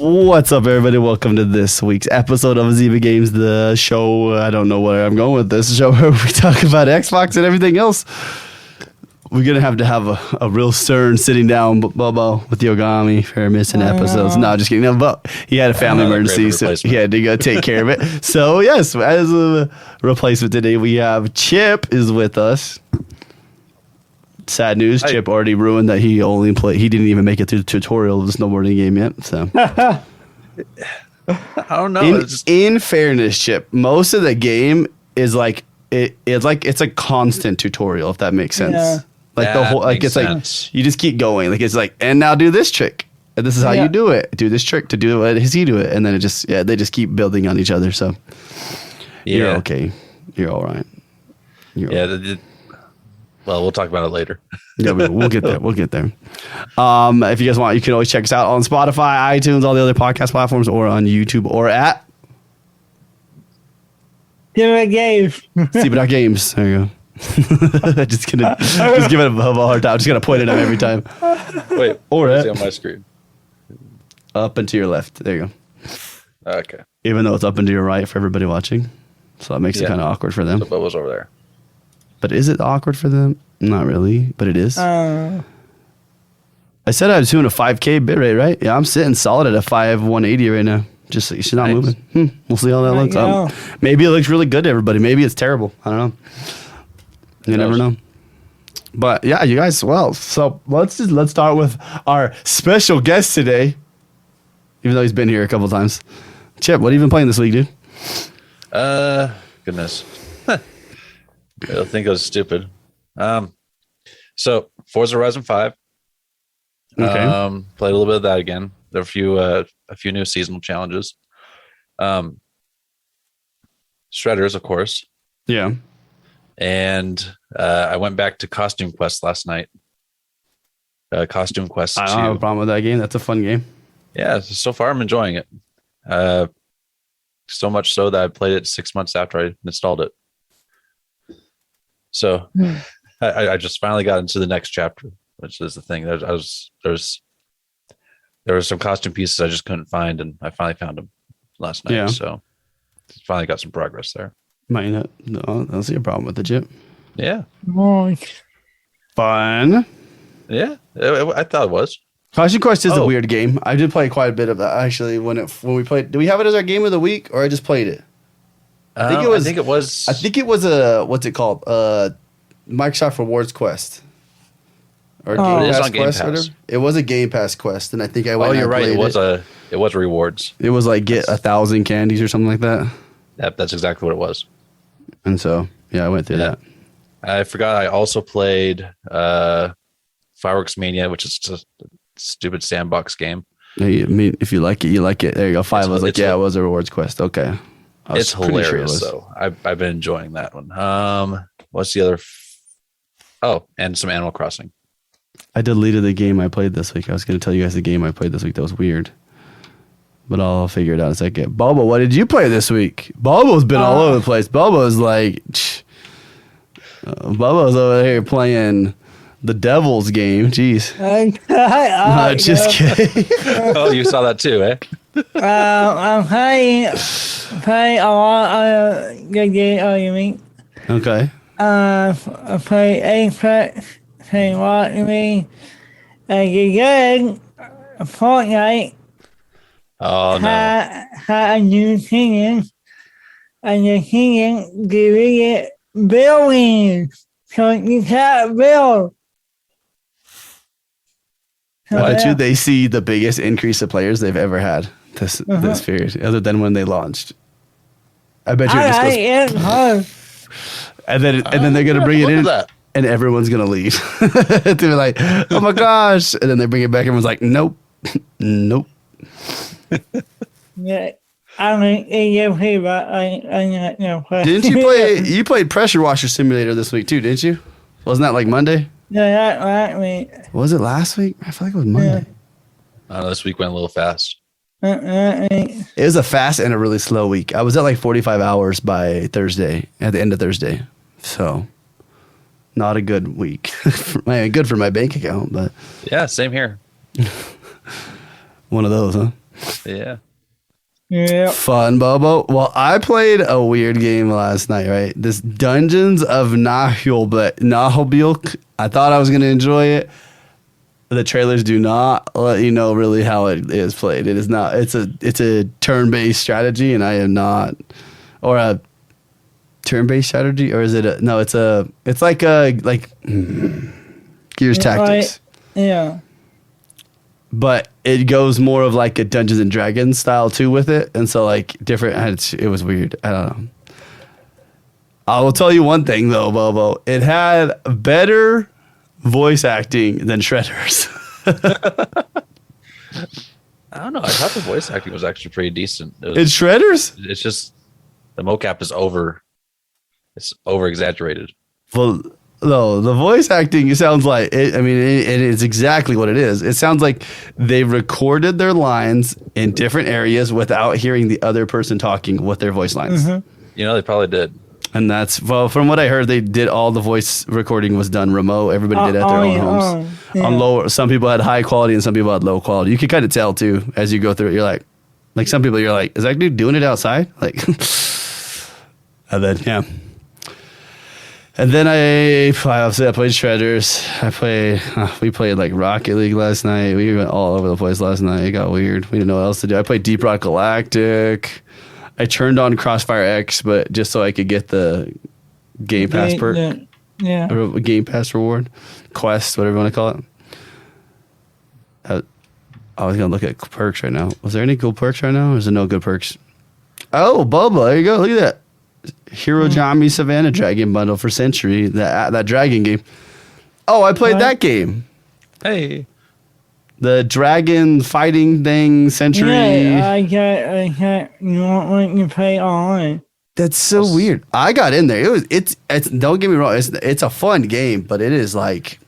What's up, everybody? Welcome to this week's episode of Zyba Games, the show. I don't know where I'm going with this show where we talk about Xbox and everything else. We're going to have a real stern sitting down, Bobo, with Yogomi for missing episodes. No, just kidding. No, but he had a family emergency, so he had to go take care of it. So, yes, as a replacement today, we have Chip is with us. Sad news, Chip already ruined that he didn't even make it through the tutorial of the snowboarding game yet. So I don't know. In fairness, Chip, most of the game is it's a constant tutorial, if that makes sense. Yeah. Like the whole it's sense. Like you just keep going. Like it's like, and now do this trick. And this is how you do it. Do this trick to do it as he do it. And then they just keep building on each other. So you're okay. You're all right. Well, we'll talk about it later. Yeah, we'll get there. We'll get there. If you guys want, you can always check us out on Spotify, iTunes, all the other podcast platforms, or on YouTube, or at Zyba.Games. There you go. just give it a hard time. I'm just gonna point it out every time. Wait, or at on my screen. Up and to your left. There you go. Okay. Even though it's up and to your right for everybody watching, so that makes it kind of awkward for them. So Bubba's over there. But is it awkward for them? Not really, but it is. I said I was doing a 5K bit rate, right? Yeah, I'm sitting solid at a 180 right now. Just so she's not moving. We'll see how that looks. Maybe it looks really good to everybody. Maybe it's terrible. I don't know. You never know. But yeah, you guys. Well, so let's start with our special guest today. Even though he's been here a couple times. Chip, what have you been playing this week, dude? Goodness. I think it was stupid. So Forza Horizon 5. Okay. Played a little bit of that again. There are a few new seasonal challenges. Shredders, of course. Yeah. And I went back to Costume Quest last night. Costume Quest 2. I don't have a problem with that game. That's a fun game. Yeah, so far I'm enjoying it. So much so that I played it 6 months after I installed it. So I just finally got into the next chapter, which is the thing. There were some costume pieces I just couldn't find, and I finally found them last night. Yeah. So finally got some progress there. Might not. No, I don't see a problem with the Chip. Yeah. Fun. Yeah, I thought it was. Costume Quest is a weird game. I did play quite a bit of that actually when we played. Do we have it as our game of the week, or I just played it? I think it was a what's it called? Microsoft Rewards Quest. Or Game Pass Quest, or whatever. It was a Game Pass quest, and I think I went. Oh, you're right. It was rewards. It was like get 1,000 candies or something like that. Yep, that's exactly what it was. And so, yeah, I went through that. I forgot. I also played Fireworks Mania, which is just a stupid sandbox game. I mean, if you like it, you like it. There you go. It was a rewards quest. Okay. It's hilarious, though. I've been enjoying that one. What's the other? And some Animal Crossing. I deleted the game I played this week. I was going to tell you guys the game I played this week. That was weird. But I'll figure it out in a second. Bobo, what did you play this week? Bobo's been all over the place. Bobo's Bobo's over here playing the Devil's game. Jeez. No, just kidding. Oh, you saw that too, eh? I'm playing a lot of good games, you mean? Okay. I play Apex, play Rocket and Fortnite. Oh, no. Had a new singing, and the singing giving it billions, so you can't build. They see the biggest increase of players they've ever had this period, other than when they launched. I bet you it just goes. And then they're gonna bring it in, and everyone's gonna leave. They're like, "Oh my gosh!" And then they bring it back. Everyone's like, "Nope, nope." Yeah, I mean, Didn't you play? You played Pressure Washer Simulator this week too, didn't you? Wasn't that like Monday? Yeah, that week. Was it last week? I feel like it was Monday. This week went a little fast. It was a fast and a really slow week. I was at like 45 hours by Thursday, at the end of Thursday. So, not a good week. Good for my bank account, but. Yeah, same here. One of those, huh? Yeah. Yeah. Fun, Bobo. Well, I played a weird game last night, right? This Dungeons of Naheulbeuk. I thought I was going to enjoy it. The trailers do not let you know really how it is played. It is not. It's a turn-based strategy, and I am not. Or a turn-based strategy, or is it? No, it's like Gears Tactics. Yeah. But it goes more of like a Dungeons and Dragons style too with it, and so like different. It was weird. I don't know. I will tell you one thing though, Bobo. It had better voice acting than Shredder's. I don't know. I thought the voice acting was actually pretty decent. It's Shredder's? It's just the mocap is over. It's over exaggerated. Well, no, the voice acting sounds like it. I mean, it is exactly what it is. It sounds like they recorded their lines in different areas without hearing the other person talking with their voice lines. Mm-hmm. You know, they probably did. And that's, well, from what I heard, they did all the voice recording was done remote. Everybody did it at their own homes. Yeah. On lower, some people had high quality and some people had low quality. You could kind of tell too as you go through it. You're like some people, you're like, is that dude doing it outside? Like, and then yeah. And then I played Shredders. We played like Rocket League last night. We went all over the place last night. It got weird. We didn't know what else to do. I played Deep Rock Galactic. I turned on Crossfire X, but just so I could get the Game Pass perk. Yeah. Game Pass reward. Quest, whatever you want to call it. I was going to look at perks right now. Was there any cool perks right now? Or is there no good perks? Oh, Bubba. There you go. Look at that. Hirojami Savannah Dragon bundle for Century. That dragon game. Oh, I played that game. Hey. The dragon fighting thing, Century. Yeah, I got. You won't let me play online. That's so weird. I got in there. It's. Don't get me wrong. It's a fun game, but it is like.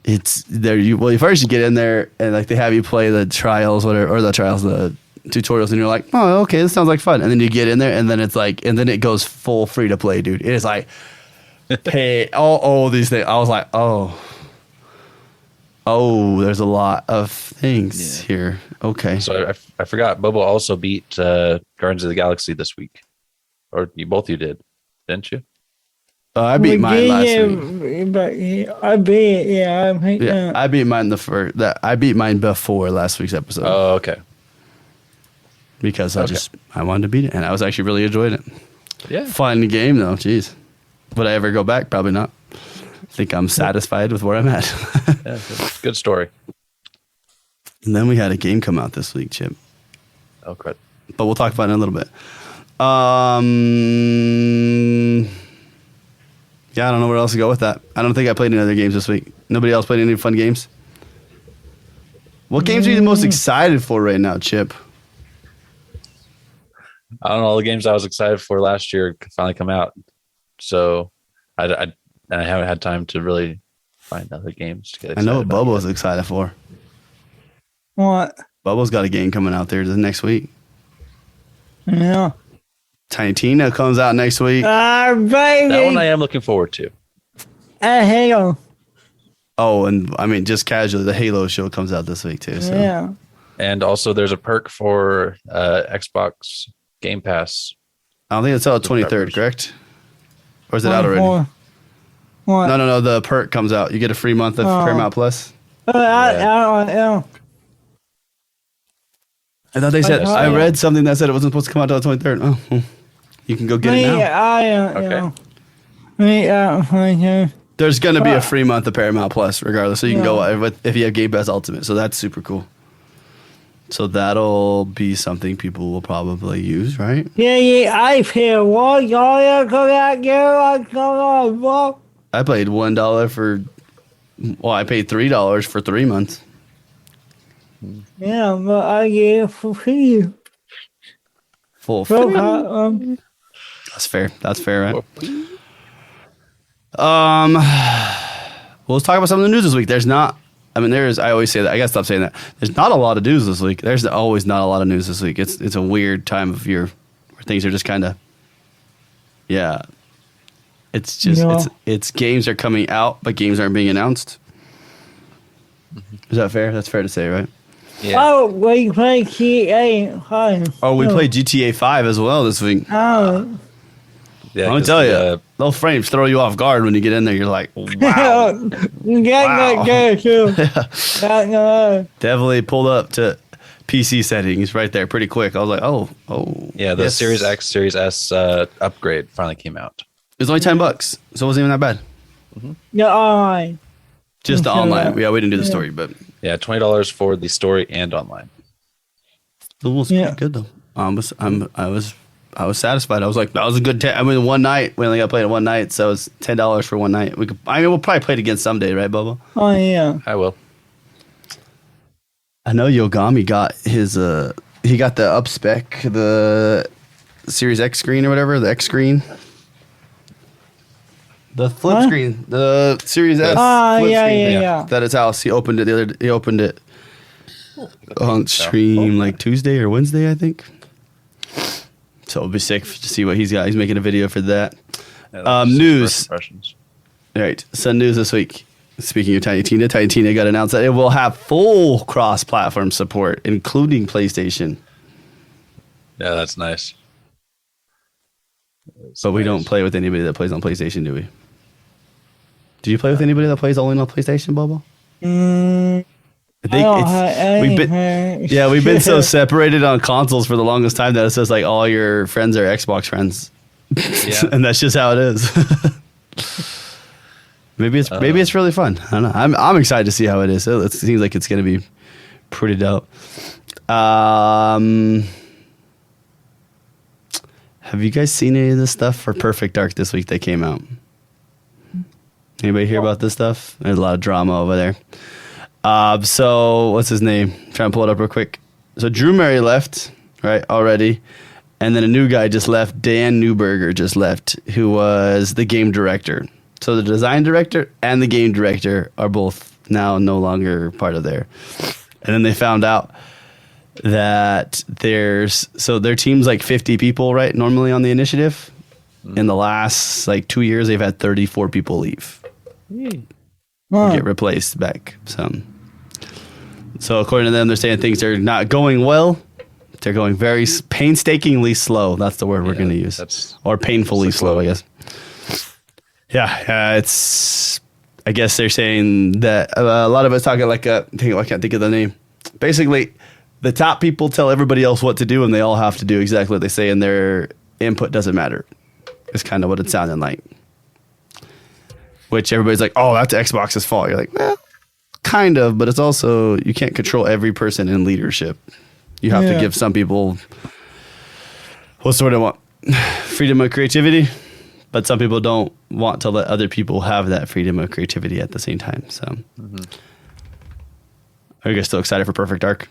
It's there. First you get in there and like they have you play the trials, whatever, or the tutorials, and you're like, oh, okay, this sounds like fun. And then you get in there, and then it's like, and then it goes full free to play, dude. It is like, hey, all these things. I was like, oh, there's a lot of things here. Okay. So I forgot. Bobo also beat Guardians of the Galaxy this week, or both you did, didn't you? I beat mine last week. But I beat it. Yeah, I beat mine I beat mine before last week's episode. Oh, okay. Because I wanted to beat it, and I was actually really enjoying it. Yeah. Fun game though. Jeez. Would I ever go back? Probably not. I think I'm satisfied with where I'm at. Yeah, good story. And then we had a game come out this week, Chip. Oh, crap. But we'll talk about it in a little bit. Yeah, I don't know where else to go with that. I don't think I played any other games this week. Nobody else played any fun games? What games are you the most excited for right now, Chip? I don't know. All the games I was excited for last year could finally come out. So I haven't had time to really find other games to get excited I know what about Bubba's yet. excited for. What? Bubba's got a game coming out there the next week. Yeah. Tiny Tina comes out next week. Baby. That one I am looking forward to. Halo. Oh, and I mean, just casually, the Halo show comes out this week too. So. Yeah. And also there's a perk for Xbox Game Pass. I don't think it's out 23rd, correct? Or is it out already? What? No. The perk comes out. You get a free month of Paramount Plus. I don't know. I thought they said, I read something that said it wasn't supposed to come out until the 23rd. Oh, well, you can go get it now. Okay. There's going to be a free month of Paramount Plus regardless. So you can go if you have Game Pass Ultimate. So that's super cool. So that'll be something people will probably use, right? Yeah, I pay what? I paid $1 for, I paid $3 for 3 months. Yeah, but I get it for free. Full So, That's fair. That's fair, right? Well, let's talk about some of the news this week. I always say that. I gotta stop saying that. There's not a lot of news this week. There's always not a lot of news this week. It's a weird time of year where things are just kind of, it's just, it's games are coming out, but games aren't being announced. Is that fair? That's fair to say, right? Yeah. Oh, we play GTA5. Oh, we played GTA 5 as well this week. Oh. Yeah, Let me tell you, those frames throw you off guard when you get in there. You're like, wow. You get Wow. that there too. Definitely pulled up to PC settings right there pretty quick. I was like, oh. Yeah, the yes. Series X, Series S upgrade finally came out. It was only $10, so it wasn't even that bad. The online. Just the online. Yeah, we didn't do the story, but Yeah, $20 for the story and online. it was pretty good though. I was satisfied. I was like, that was a good. One night we only got played it one night, so it's $10 for one night. We'll probably play it again someday, right, Bobo? Oh yeah. I will. I know Yogomi got his. He got the up spec, the Series X screen or whatever, the X screen. The flip screen, the Series S. Flip screen. Yeah. At his house, he opened it He opened it on stream like Tuesday or Wednesday, I think. So it'll be sick to see what he's got. He's making a video for that. Yeah, News. All right, Sun News this week. Speaking of Tiny Tina got announced that it will have full cross-platform support, including PlayStation. Yeah, that's nice. But we don't play with anybody that plays on PlayStation, do we? Do you play with anybody that plays only on PlayStation, Bobo? We've been so separated on consoles for the longest time that it says like all your friends are Xbox friends. Yeah. And that's just how it is. maybe it's really fun. I don't know. I'm excited to see how it is. It seems like it's going to be pretty dope. Have you guys seen any of this stuff for Perfect Dark this week that came out? Anybody hear about this stuff? There's a lot of drama over there. So what's his name? Trying to pull it up real quick. So Drew Murray left, right, already. And then a new guy just left. Dan Newberger just left, who was the game director. So the design director and the game director are both now no longer part of there. And then they found out that their team's like 50 people, right, normally on the initiative. In the last like 2 years, they've had 34 people leave. Get replaced back. So according to them, they're saying things are not going well. They're going very painstakingly slow. That's the word we're going to use. Or painfully slow, I guess. Yeah, I guess they're saying that a lot of us talking like I can't think of the name. Basically, the top people tell everybody else what to do, and they all have to do exactly what they say, and their input doesn't matter. It's kind of what it sounded like. Which everybody's like, oh, that's Xbox's fault. You're like, well, kind of, but it's also, you can't control every person in leadership. You have to give some people, what's the word I want? Freedom of creativity. But some people don't want to let other people have that freedom of creativity at the same time. So, Are you guys still excited for Perfect Dark?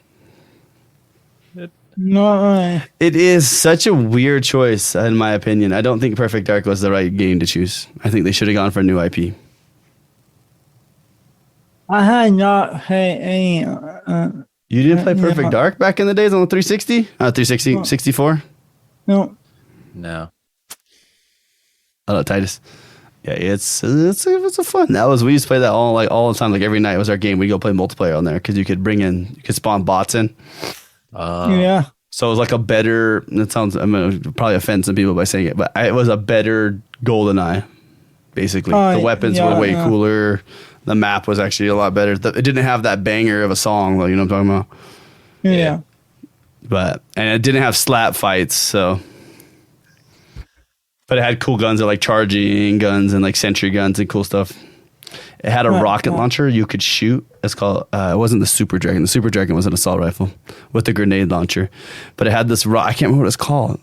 No. It is such a weird choice, in my opinion. I don't think Perfect Dark was the right game to choose. I think they should have gone for a new IP. I had not played any. You didn't play Perfect Dark back in the days on the 360? 360, 64? No. Hello, Titus. Yeah, it's a fun. We used to play that all the time. Like every night was our game. We'd go play multiplayer on there because you could spawn bots in. Yeah. So it was like a better. That sounds. I'm gonna probably offend some people by saying it, but it was a better GoldenEye. Basically, the weapons were way cooler. The map was actually a lot better. It didn't have that banger of a song, though. You know what I'm talking about? Yeah. And it didn't have slap fights, so. But it had cool guns that like charging guns and like sentry guns and cool stuff. It had a rocket launcher you could shoot. It's called, it wasn't the Super Dragon. The Super Dragon was an assault rifle with a grenade launcher. But it had this I can't remember what it's called.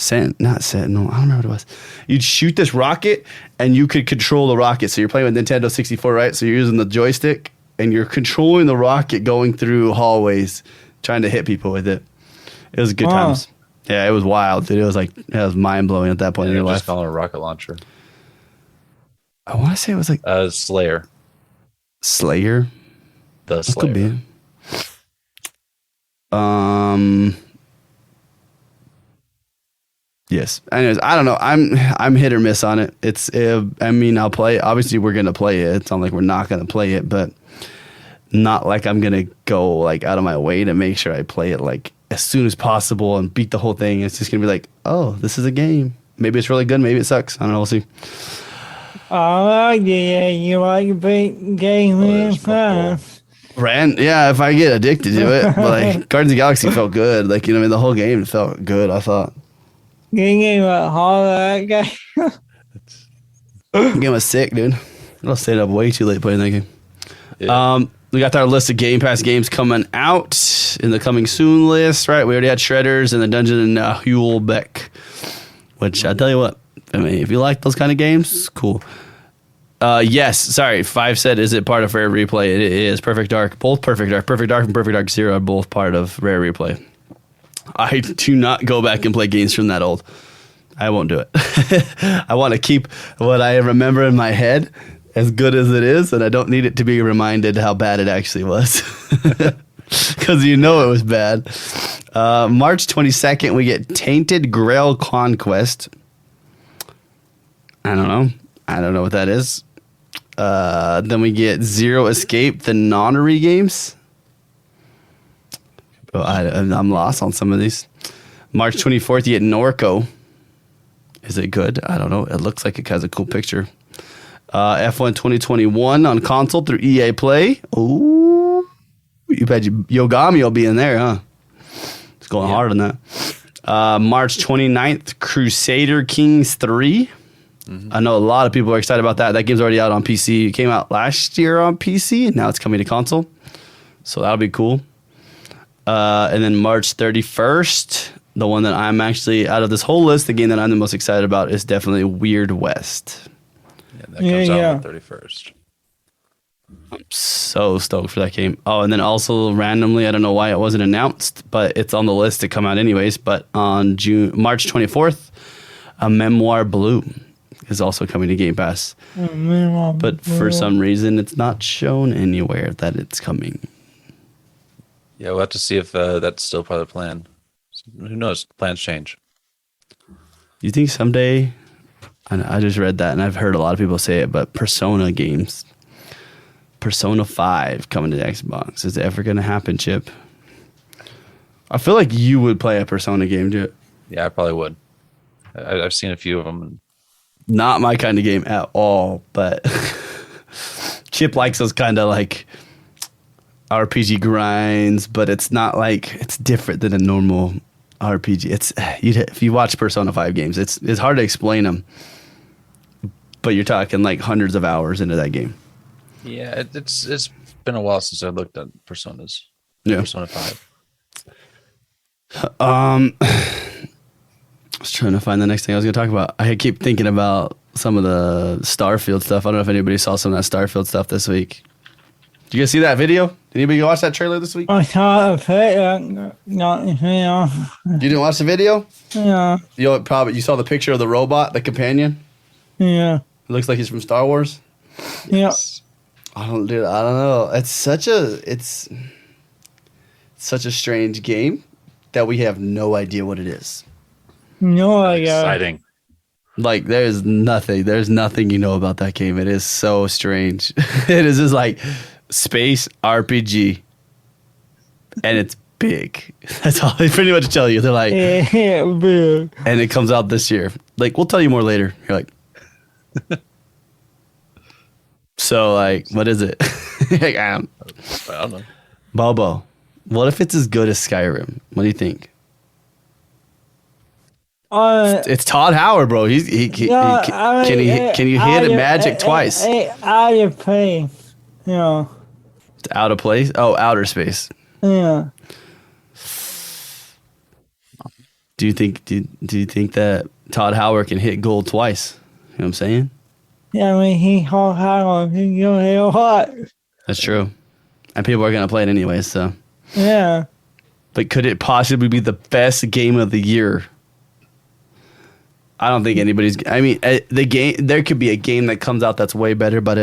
No, I don't remember what it was. You'd shoot this rocket and you could control the rocket. So you're playing with Nintendo 64, right? So you're using the joystick and you're controlling the rocket going through hallways, trying to hit people with it. It was good times. Yeah, it was wild, dude. It was mind blowing at that point in your life. Just calling it a rocket launcher. I want to say it was like Slayer. Slayer. The Slayer. Could be. Yes. Anyways, I don't know. I'm hit or miss on it. I'll play. Obviously, we're gonna play it. It's not like we're not gonna play it, but not like I'm gonna go like out of my way to make sure I play it like as soon as possible and beat the whole thing. It's just gonna be like, oh, this is a game. Maybe it's really good. Maybe it sucks. I don't know. We'll see. Yeah, you like big game fast. Yeah, if I get addicted to it. But like Guardians of the Galaxy felt good. Like, you know, I mean, the whole game felt good, I thought. Game hard guy. The game was sick, dude. I stayed up way too late playing that game. Yeah. We got our list of Game Pass games coming out in the coming soon list, right? We already had Shredders and the Dungeon and Hulbeck, which I tell you what, I mean, if you like those kind of games, cool. Yes, sorry. 5 said, is it part of Rare Replay? It is. Perfect Dark. Both Perfect Dark. Perfect Dark and Perfect Dark Zero are both part of Rare Replay. I do not go back and play games from that old. I won't do it. I want to keep what I remember in my head as good as it is, and I don't need it to be reminded how bad it actually was. Because you know it was bad. March 22nd, we get Tainted Grail Conquest. I don't know what that is. Then we get Zero Escape, the Nonary games. Oh, I'm lost on some of these. March 24th, you get Norco. Is it good? I don't know. It looks like it has a cool picture. F1 2021 on console through EA Play. Ooh. You bet Yogomi will be in there, huh? It's going hard on that. March 29th, Crusader Kings 3. I know a lot of people are excited about that. That game's already out on PC. It came out last year on PC, and now it's coming to console. So that'll be cool. And then March 31st, the one that I'm actually, out of this whole list, the game that I'm the most excited about is definitely Weird West. Yeah, that comes out on the 31st. I'm so stoked for that game. Oh, and then also randomly, I don't know why it wasn't announced, but it's on the list to come out anyways. But on March 24th, A Memoir Blue is also coming to Game Pass. But for some reason, it's not shown anywhere that it's coming. Yeah, we'll have to see if that's still part of the plan. Who knows? Plans change. You think someday, I just read that and I've heard a lot of people say it, but Persona games, Persona 5 coming to the Xbox. Is it ever going to happen, Chip? I feel like you would play a Persona game, Chip. Yeah, I probably would. I've seen a few of them. Not my kind of game at all, but Chip likes those kind of like RPG grinds, but it's not like, it's different than a normal RPG. It's if you watch Persona 5 games, it's hard to explain them, but you're talking like hundreds of hours into that game. Yeah, it's been a while since I looked at Personas. Yeah. Persona 5. I was trying to find the next thing I was going to talk about. I keep thinking about some of the Starfield stuff. I don't know if anybody saw some of that Starfield stuff this week. Did you guys see that video? Did anybody go watch that trailer this week? I saw a picture, not here. You didn't watch the video? Yeah, You saw the picture of the robot, the companion? yeah, It looks like he's from Star Wars. yeah. I don't know. It's such a strange game that we have no idea what it is. No, I got Exciting. Like there's nothing you know about that game. It is so strange. It is just like space RPG, and it's big. That's all they pretty much tell you. They're like, yeah, big. and it comes out this year. Like, we'll tell you more later. You're like, so like, what is it? Like, I don't know. Bobo, what if it's as good as Skyrim? What do you think? It's Todd Howard, bro. Can you hit a magic twice? Out of place. Yeah. It's out of place. Oh, outer space. Yeah. Do you think that Todd Howard can hit gold twice? You know what I'm saying? Yeah, I mean, he called Howard. He can hit a lot. That's true. And people are gonna play it anyway. So, Yeah. but could it possibly be the best game of the year? I don't think anybody's. I mean, the game. There could be a game that comes out that's way better, but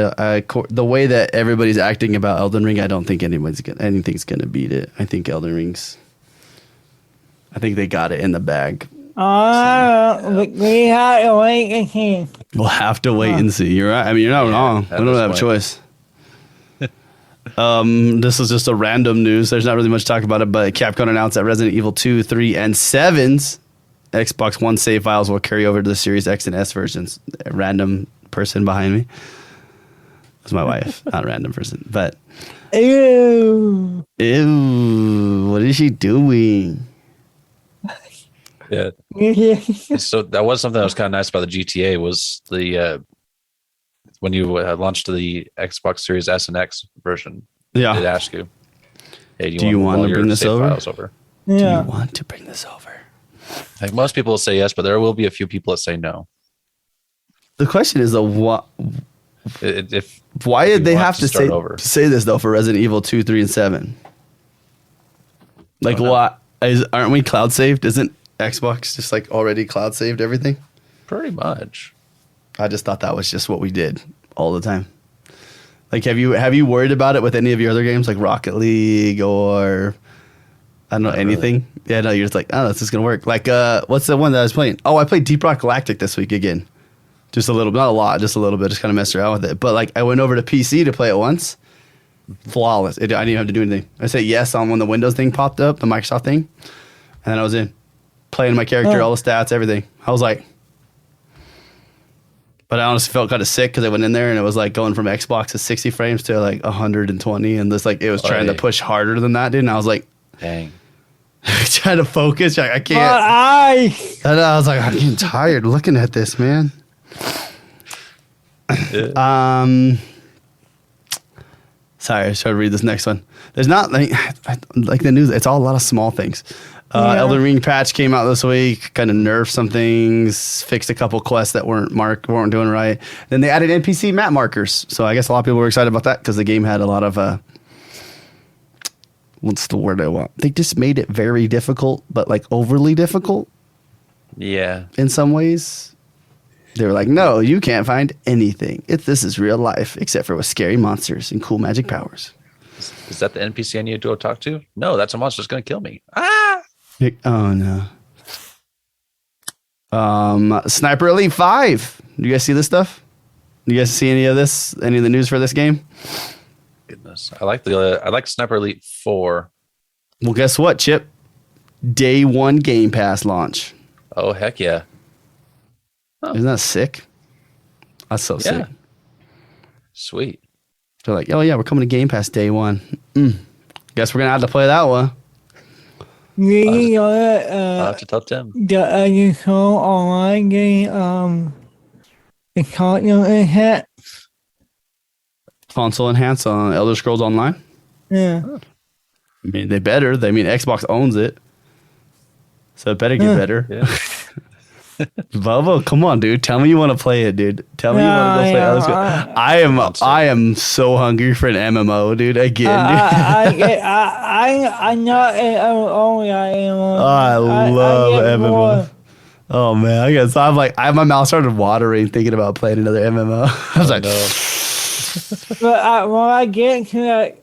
the way that everybody's acting about Elden Ring, I don't think anything's gonna beat it. I think Elden Ring's. I think they got it in the bag. We have to wait and see. We'll have to wait and see. You're right. I mean, you're not wrong. We don't have a choice. This is just a random news. There's not really much to talk about it, but Capcom announced that Resident Evil 2, 3, and 7's Xbox One save files will carry over to the Series X and S versions. A random person behind me. It's my wife, not a random person. But Ew. What is she doing? Yeah. So that was something that was kind of nice about the GTA was the when you launched the Xbox Series S and X version. Yeah. It asked you, "Hey, do you want to bring this over? Yeah. Do you want to bring this over? Like most people will say yes, but there will be a few people that say no. The question is, why did they have to say this though for Resident Evil 2, 3, and 7? Like, what aren't we cloud saved? Isn't Xbox just like already cloud saved everything? Pretty much. I just thought that was just what we did all the time. Like, have you worried about it with any of your other games, like Rocket League or I don't know, anything? Really. Yeah, no, you're just like, oh, this is gonna work. Like, what's the one that I was playing? Oh, I played Deep Rock Galactic this week again. Just a little, not a lot, just a little bit. Just kind of messed around with it. But like, I went over to PC to play it once. Flawless. I didn't even have to do anything. I said yes on when the Windows thing popped up, the Microsoft thing, and then I was in playing my character, all the stats, everything. I was like. But I honestly felt kind of sick because I went in there and it was like going from Xbox to 60 frames to like 120. And this, like, it was trying to push harder than that, dude. And I was like, dang. Trying to focus. I can't. And I was like, I'm getting tired looking at this, man. Sorry, I was trying to read this next one. There's not like the news. It's all a lot of small things. Elden Ring patch came out this week, kind of nerfed some things, fixed a couple quests that weren't doing right. Then they added NPC map markers. So I guess a lot of people were excited about that because the game had a lot of what's the word I want? They just made it very difficult, but like overly difficult. Yeah. In some ways. They were like, no, you can't find anything. This is real life, except for with scary monsters and cool magic powers. Is that the NPC I need to go talk to? No, that's a monster that's going to kill me. Ah! Oh, no. Sniper Elite 5. Do you guys see this stuff? Do you guys see any of this? Any of the news for this game? Goodness. I like Sniper Elite 4. Well, guess what, Chip? Day 1 Game Pass launch. Oh, heck yeah. Oh. Isn't that sick? That's so sick. Sweet. They're like, oh, yeah, we're coming to Game Pass day 1. Guess we're going to have to play that one. I'll have to tell Tim. The additional online game, the console enhance. Console enhance on Elder Scrolls Online? Yeah. I mean, they better. Xbox owns it. So it better get better. Yeah. Bobo, come on, dude. Tell me you want to play it, dude. Tell me you want to go play Elder Scrolls. I am so hungry for an MMO, dude. Again, I'm not an MMO guy anymore. I love MMO. Oh man, I guess my mouth started watering thinking about playing another MMO. I was like, no. But when I get to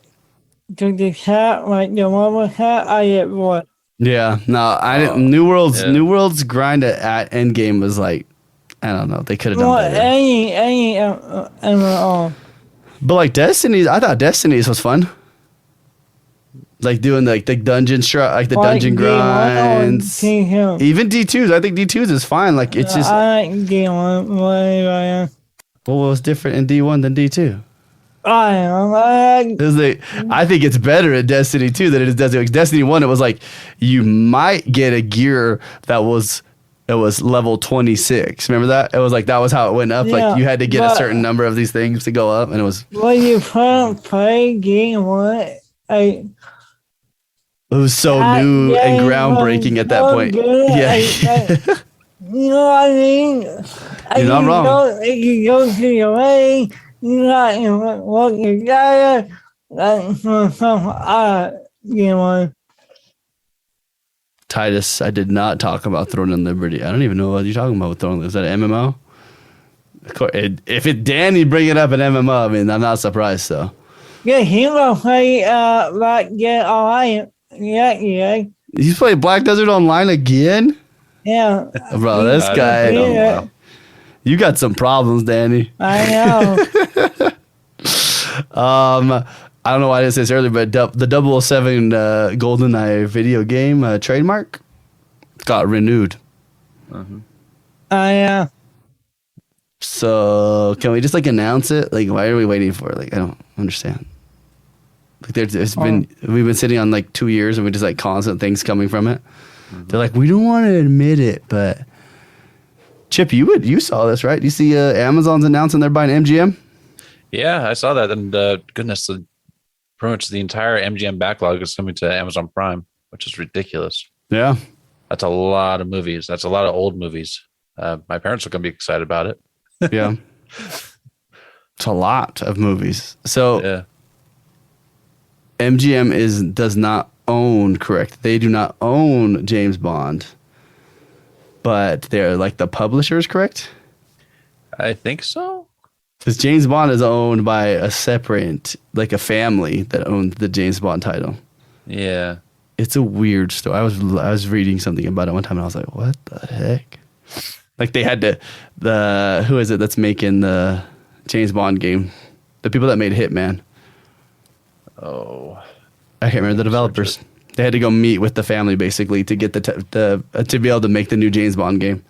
the chat, like the mobile chat, I get bored. Yeah, no, I didn't. New World's grind at Endgame was like, I don't know. They could have done better. Any MMO. But like Destiny's, I thought Destiny's was fun. Like doing the dungeon dungeon grinds. Even D2s, I think D2s is fine. Like it's just. I like D1. What was different in D1 than D2? I think it's better at Destiny 2 than it is Destiny. Like Destiny 1, it was like you might get a gear that was level 26. Remember that? It was like that was how it went up. Yeah, like you had to get a certain number of these things to go up, and it was. When you play game 1, it was so new and groundbreaking at that point. Yeah. You know what I mean? You're not wrong. You go to your way. You got what you got. Titus, I did not talk about Throne and Liberty. I don't even know what you're talking about with Throne. Is that an MMO? If Danny bring it up an MMO, I mean, I'm not surprised. So. Yeah, he will play Black Desert Online. Yeah. He's playing Black Desert Online again? Yeah. Bro, this guy. You got some problems, Danny. I know. I don't know why I didn't say this earlier, but the 007 GoldenEye video game trademark got renewed. Yeah. So can we just like announce it? Like, why are we waiting for it? Like, I don't understand. Like, we've been sitting on like 2 years, and we just like constant things coming from it. They're like, we don't want to admit it, but Chip, you saw this, right? You see Amazon's announcing they're buying MGM. Yeah, I saw that, and goodness, pretty much the entire MGM backlog is coming to Amazon Prime, which is ridiculous. Yeah, that's a lot of movies. That's a lot of old movies. My parents are going to be excited about it. Yeah, it's a lot of movies. So yeah. MGM does not own, correct? They do not own James Bond, but they're like the publishers, correct? I think so. Because James Bond is owned by a separate, like a family that owns the James Bond title. Yeah. It's a weird story. I was reading something about it one time, and I was like, what the heck? Like they had to, who is it that's making the James Bond game? The people that made Hitman. Oh. I can't remember the developers. They had to go meet with the family basically to get to be able to make the new James Bond game.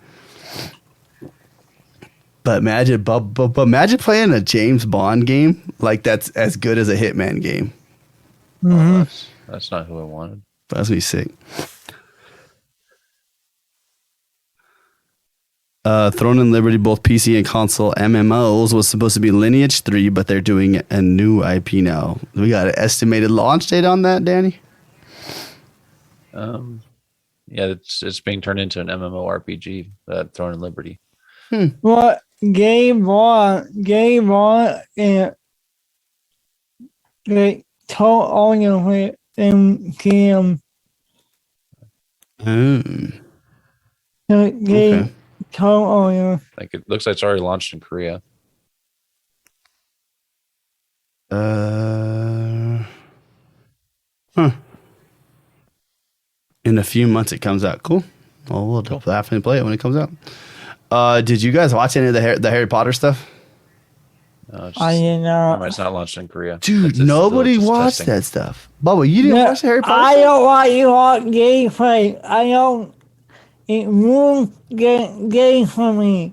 But imagine playing a James Bond game like that's as good as a Hitman game. Mm-hmm. Oh, that's not who I wanted. That's gonna be sick. Throne and Liberty, both PC and console MMOs, was supposed to be Lineage 3, but they're doing a new IP now. We got an estimated launch date on that, Danny? Yeah, it's being turned into an MMORPG, Throne and Liberty. What game on, and they told all of it and game. Okay. Like it looks like it's already launched in Korea. In a few months it comes out. Cool. Well, we'll definitely play it when it comes out. Did you guys watch any of the Harry Potter stuff? No, I didn't know. It's not launched in Korea. Dude, nobody watched that stuff. Bubba, you didn't watch the Harry Potter I stuff? don't want you on gameplay. I don't. It ruined game for me.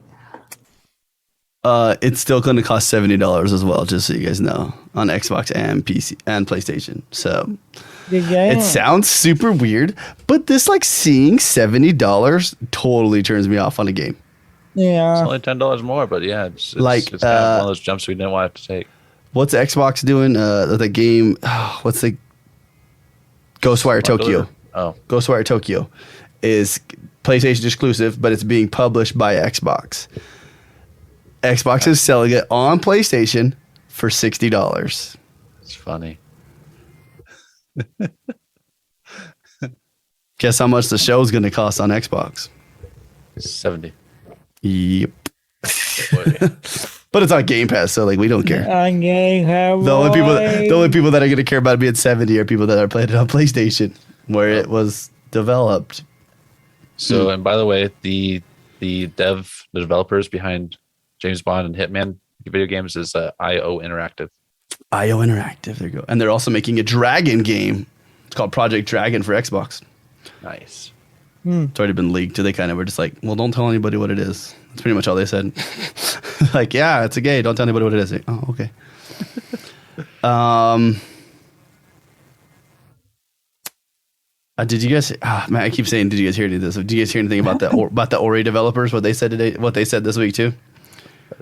It's still going to cost $70 as well, just so you guys know, on Xbox and PC and PlayStation. So it sounds super weird, but this like seeing $70 totally turns me off on a game. Yeah, it's only $10 more, but yeah, it's like kind of one of those jumps we didn't want to take. What's Xbox doing? The game. What's the Ghostwire Tokyo? Oh, Ghostwire Tokyo is PlayStation exclusive, but it's being published by Xbox. Xbox is selling it on PlayStation for $60. It's funny. Guess how much the show's going to cost on Xbox? 70. Yep. But it's on Game Pass, so like we don't care. The only people that are going to care about it being 70 are people that are playing it on PlayStation, where it was developed. So, and by the way, the developers behind James Bond and Hitman video games is IO Interactive. IO Interactive, there you go. And they're also making a Dragon game. It's called Project Dragon for Xbox. Nice. It's already been leaked. They kind of were just like, well, don't tell anybody what it is. That's pretty much all they said. Like, yeah, it's a game. Don't tell anybody what it is. Like, oh, okay. Did you guys? Man, I keep saying, did you guys hear any of this? Did you guys hear anything about the Ori developers? What they said today? What they said this week too?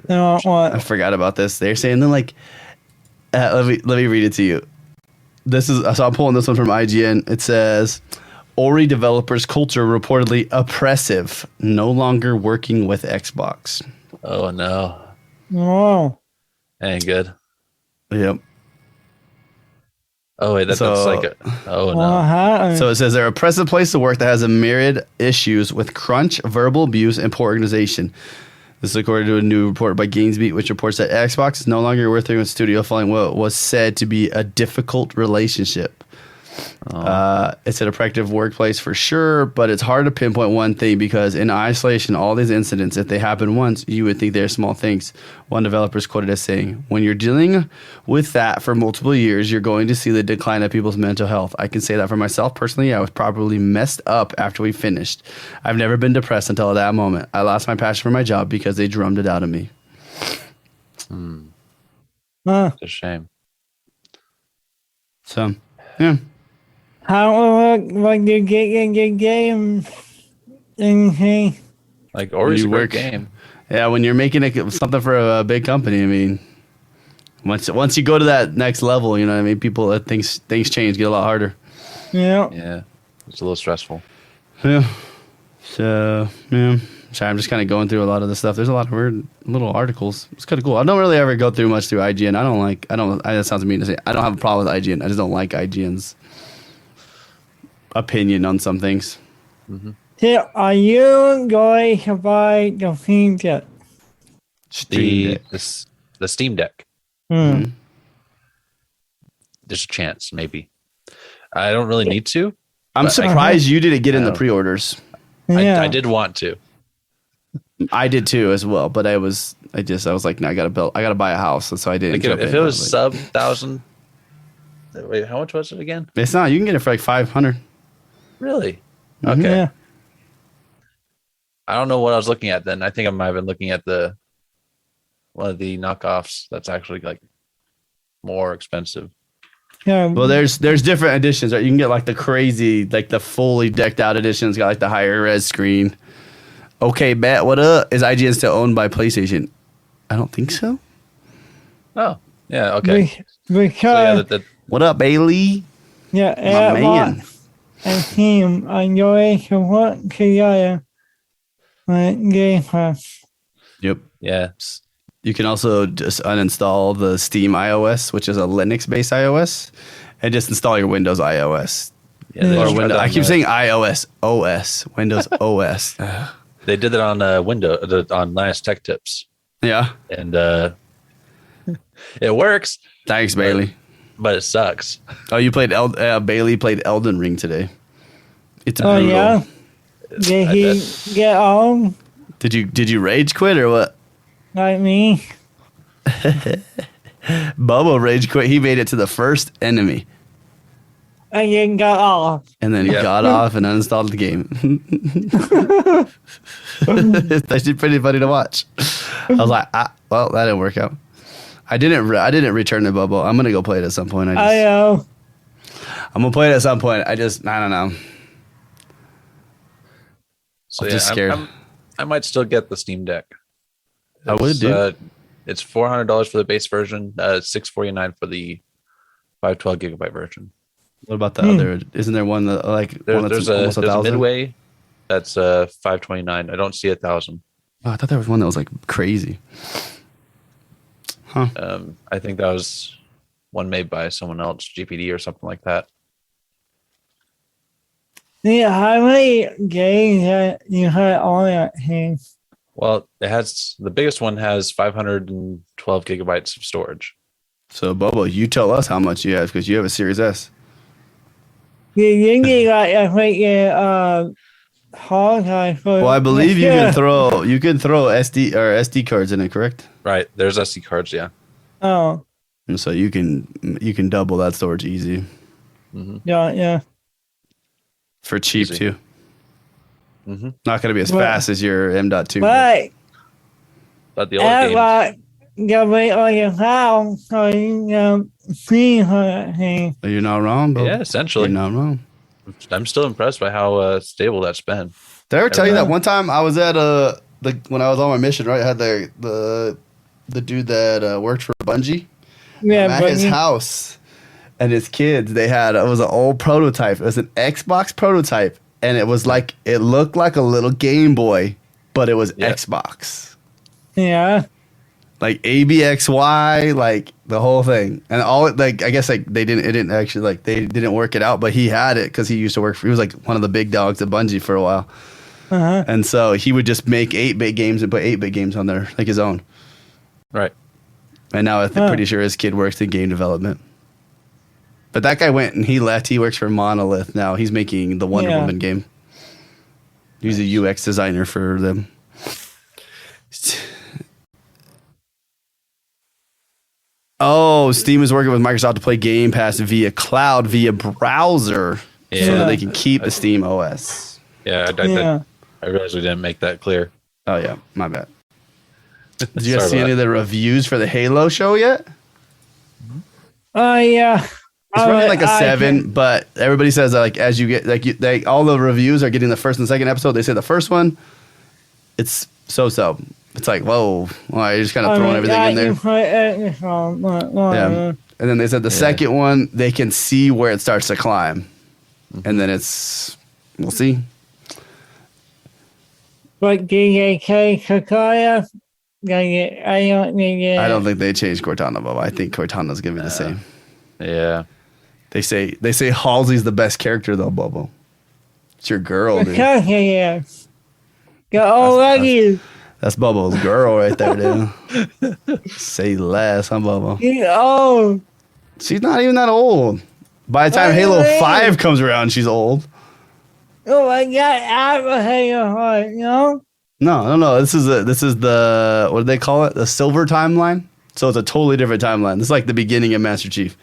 No, what? I forgot about this. They're saying then like, let me read it to you. This is so I'm pulling this one from IGN. It says, Ori developers' culture reportedly oppressive, no longer working with Xbox. Oh no! No. Ain't good. Yep. Oh wait, that's like a, oh no. So it says they're an oppressive place to work that has a myriad issues with crunch, verbal abuse, and poor organization. This is according to a new report by GamesBeat, which reports that Xbox is no longer working with studio following what was said to be a difficult relationship. It's an attractive workplace for sure, but it's hard to pinpoint one thing because in isolation, all these incidents, if they happen once, you would think they're small things. One developer is quoted as saying, when you're dealing with that for multiple years, you're going to see the decline of people's mental health. I can say that for myself personally. I was probably messed up after we finished. I've never been depressed until that moment. I lost my passion for my job because they drummed it out of me. It's a shame. So, yeah. How when you get in the game? Anything? Like Ori's a You great work- game. Yeah, when you're making something for a big company, I mean, once you go to that next level, you know what I mean? People, things change, get a lot harder. Yeah. Yeah, it's a little stressful. Yeah. So, yeah. Sorry, I'm just kind of going through a lot of the stuff. There's a lot of weird little articles. It's kind of cool. I don't really ever go through much through IGN. That sounds mean to say. I don't have a problem with IGN. I just don't like IGN's opinion on some things. So are you going to buy the Steam Deck? Stream Deck. The Steam Deck. Hmm. There's a chance, maybe. I don't really need to. I'm But surprised you didn't get in the Oh. pre-orders. Yeah. I did want to. I did too as well, but I was like, no, I gotta buy a house, and so I didn't. Like jump if in. it I was like, sub 1,000. Wait, how much was it again? it's not. You can get it for like 500. Really? Mhm. Okay. Yeah. I don't know what I was looking at then. I think I might have been looking at one of the knockoffs that's actually like more expensive. Yeah. Well, there's different editions, right? You can get like the crazy, like the fully decked out editions, got like the higher res screen. Okay, Matt, what up? Is IGN still owned by PlayStation? I don't think so. Oh, yeah. Okay. Because So yeah, What up, Bailey? yeah, My man. Xbox and Steam are going to work together on Game Pass. Yep. yeah. You can also just uninstall the Steam iOS, which is a Linux-based iOS, and just install your Windows iOS. Yeah, they Or just tried Windows. that I on keep the- saying iOS, OS, Windows OS. They did that on on Linus Tech Tips, Yeah. and it works, Thanks, Bailey. but it sucks. Oh, you played Bailey played Elden Ring today. It's Oh brutal. yeah. Did he get on Did you rage quit or what? like me? Bobo rage quit. He made it to the first enemy, And then got off. and then he Yeah. got off and uninstalled the game. It's actually pretty funny to watch. I was like, well, that didn't work out. I didn't return to Bobo. I'm gonna go play it at some point. I know. I'm gonna play it at some point. I don't know. So I'm yeah, just scared. I might still get the Steam Deck. I would do. It's $400 for the base version, $649 for the 512 gigabyte version. What about the other? Isn't there one that like one that's There's a almost there's a 1,000? midway that's $529. I don't see 1,000. Oh, I thought there was one that was like crazy. Huh? I think that was one made by someone else, GPD or something like that. Yeah, how many games that you had on that thing? Well, the biggest one has 512 gigabytes of storage. So Bobo, you tell us how much you have because you have a Series S. You get like I think hard drive for. Well, I believe you can throw SD cards in it, correct? Right. There's SD cards. Yeah. Oh, And so you can double that storage easy yeah. for cheap Easy. too. Mm-hmm. Not going to be as Well- fast as your M.2. But But the older games, got wait on your house so you can see her thing. You're not wrong, Bobo. yeah, You're essentially, not wrong. I'm still impressed by how stable that's been. Did I ever tell you Yeah. that one time I was at when I was on my mission, right? I had the dude that worked for Bungie. Yeah, I'm at but his house, and his kids, it was an old prototype. It was an Xbox prototype, and it looked like a little Game Boy, but it was Yeah. Xbox. yeah. Like ABXY, like the whole thing. And I guess they didn't work it out, but he had it because he was like one of the big dogs at Bungie for a while. Uh-huh. And so he would just make 8-bit games and put 8-bit games on there, like his own. Right. And now I'm pretty sure his kid works in game development. But that guy went and he left. He works for Monolith now. He's making the Wonder Woman game. He's a UX designer for them. Oh, Steam is working with Microsoft to play Game Pass via cloud, via browser, so that they can keep the Steam OS. Yeah, I realized we didn't make that clear. Oh, yeah. My bad. Did you guys see any of the reviews for the Halo show yet? Oh, yeah. It's running like a 7, but everybody says that, like, as you get, all the reviews are getting the first and second episode. They say the first one, it's so. It's like, whoa, well, you're just kind of throwing everything in there. Yeah. And then they said the second one, they can see where it starts to climb. And then we'll see. But DJK Kakaya, I don't think they changed Cortana, Bob. I think Cortana's going to be the same. Yeah. They say Halsey's the best character, though, Bobo. It's your girl, dude. That's Bobo's girl right there, dude. Say less, huh, Bobo? Oh. She's not even that old. By the time Halo 5 comes around, she's old. Oh my God, I have a Halo heart, no? No. This is the, what do they call it? The silver timeline? So it's a totally different timeline. This is like the beginning of Master Chief.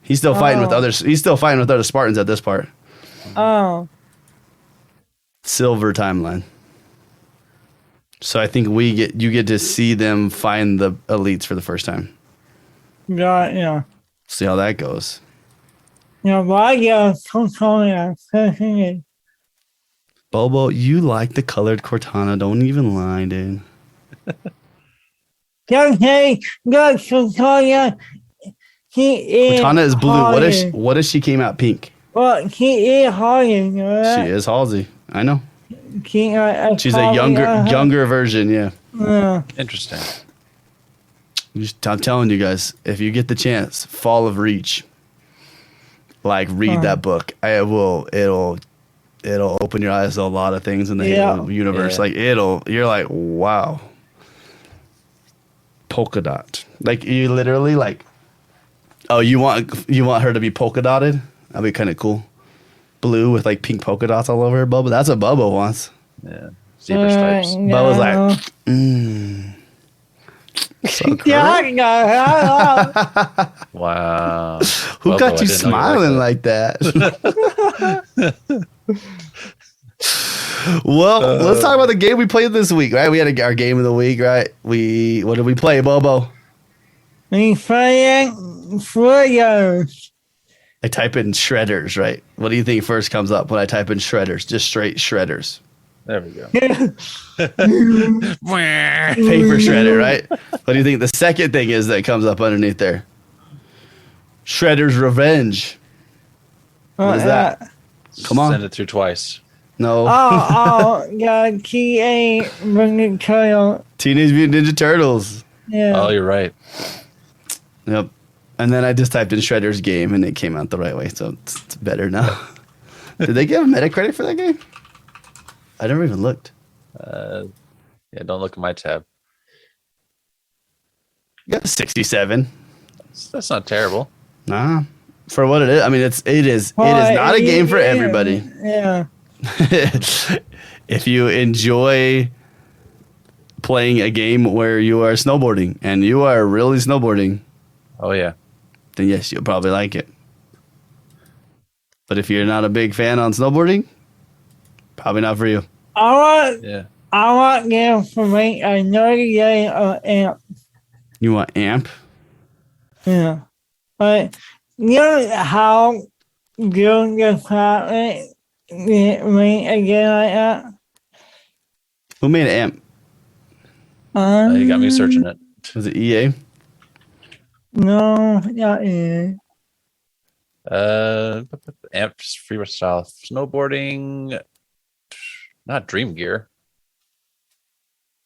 He's still fighting with others. He's still fighting with other Spartans at this part. Oh. Silver timeline. So I think you get to see them find the elites for the first time. Yeah. See how that goes. Bobo, you like the colored Cortana. Don't even lie, dude. Cortana is blue. What if she came out pink? Well, she is Halsey. She is Halsey. I know. She's a younger version, yeah. Interesting. I'm telling you guys, if you get the chance, Fall of Reach, like read that book. It'll open your eyes to a lot of things in the Halo universe. Like you're like, wow. Polka dot. Like you literally like, oh, you want her to be polka dotted? That'd be kind of cool. Blue with like pink polka dots all over her. Bubba. That's what Bubba wants. Yeah. Zebra stripes. Bubba's like, so wow. Who Bubba, got you smiling like that? Well, let's talk about the game we played this week, right? We had our game of the week, right? What did we play, Bobo? We played Shredders. I type in Shredders, right? What do you think first comes up when I type in Shredders? Just straight Shredders. There we go. Paper shredder, right? What do you think the second thing is that comes up underneath there? Shredder's Revenge. What is that? Come on. Send it through twice. No. Yeah, Teenage Mutant Turtles. Teenage Mutant Ninja Turtles. Yeah. Oh, you're right. Yep. And then I just typed in Shredder's game and it came out the right way, so it's better now. Did they give a Metacritic for that game? I never even looked. Yeah, don't look at my tab. You got a 67. That's not terrible. Nah. For what it is, I mean, it is not a game for everybody. Yeah. If you enjoy playing a game where you are snowboarding and you are really snowboarding, oh yeah, then yes, you'll probably like it. But if you're not a big fan on snowboarding, probably not for you. I want game for me another game of Amp. You want Amp? Yeah. But you know how good the pilot me again like that? Who made Amp? You got me searching it. Was it EA? No, not EA. Amp freestyle snowboarding, not Dream Gear.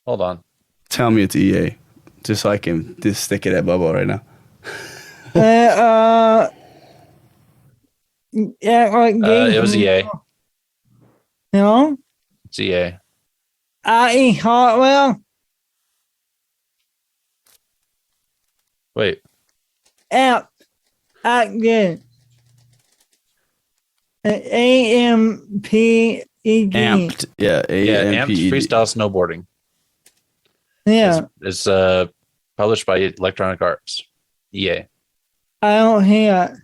Hold on. Tell me it's EA, just so I can just stick it at Bubba right now. It was EA. No? It's EA. I.E. Hartwell. Wait. Amp. Again. AMPED. Amped. Yeah, Amped AMPED. Freestyle Snowboarding. Yeah. It's published by Electronic Arts. EA. I don't hear it.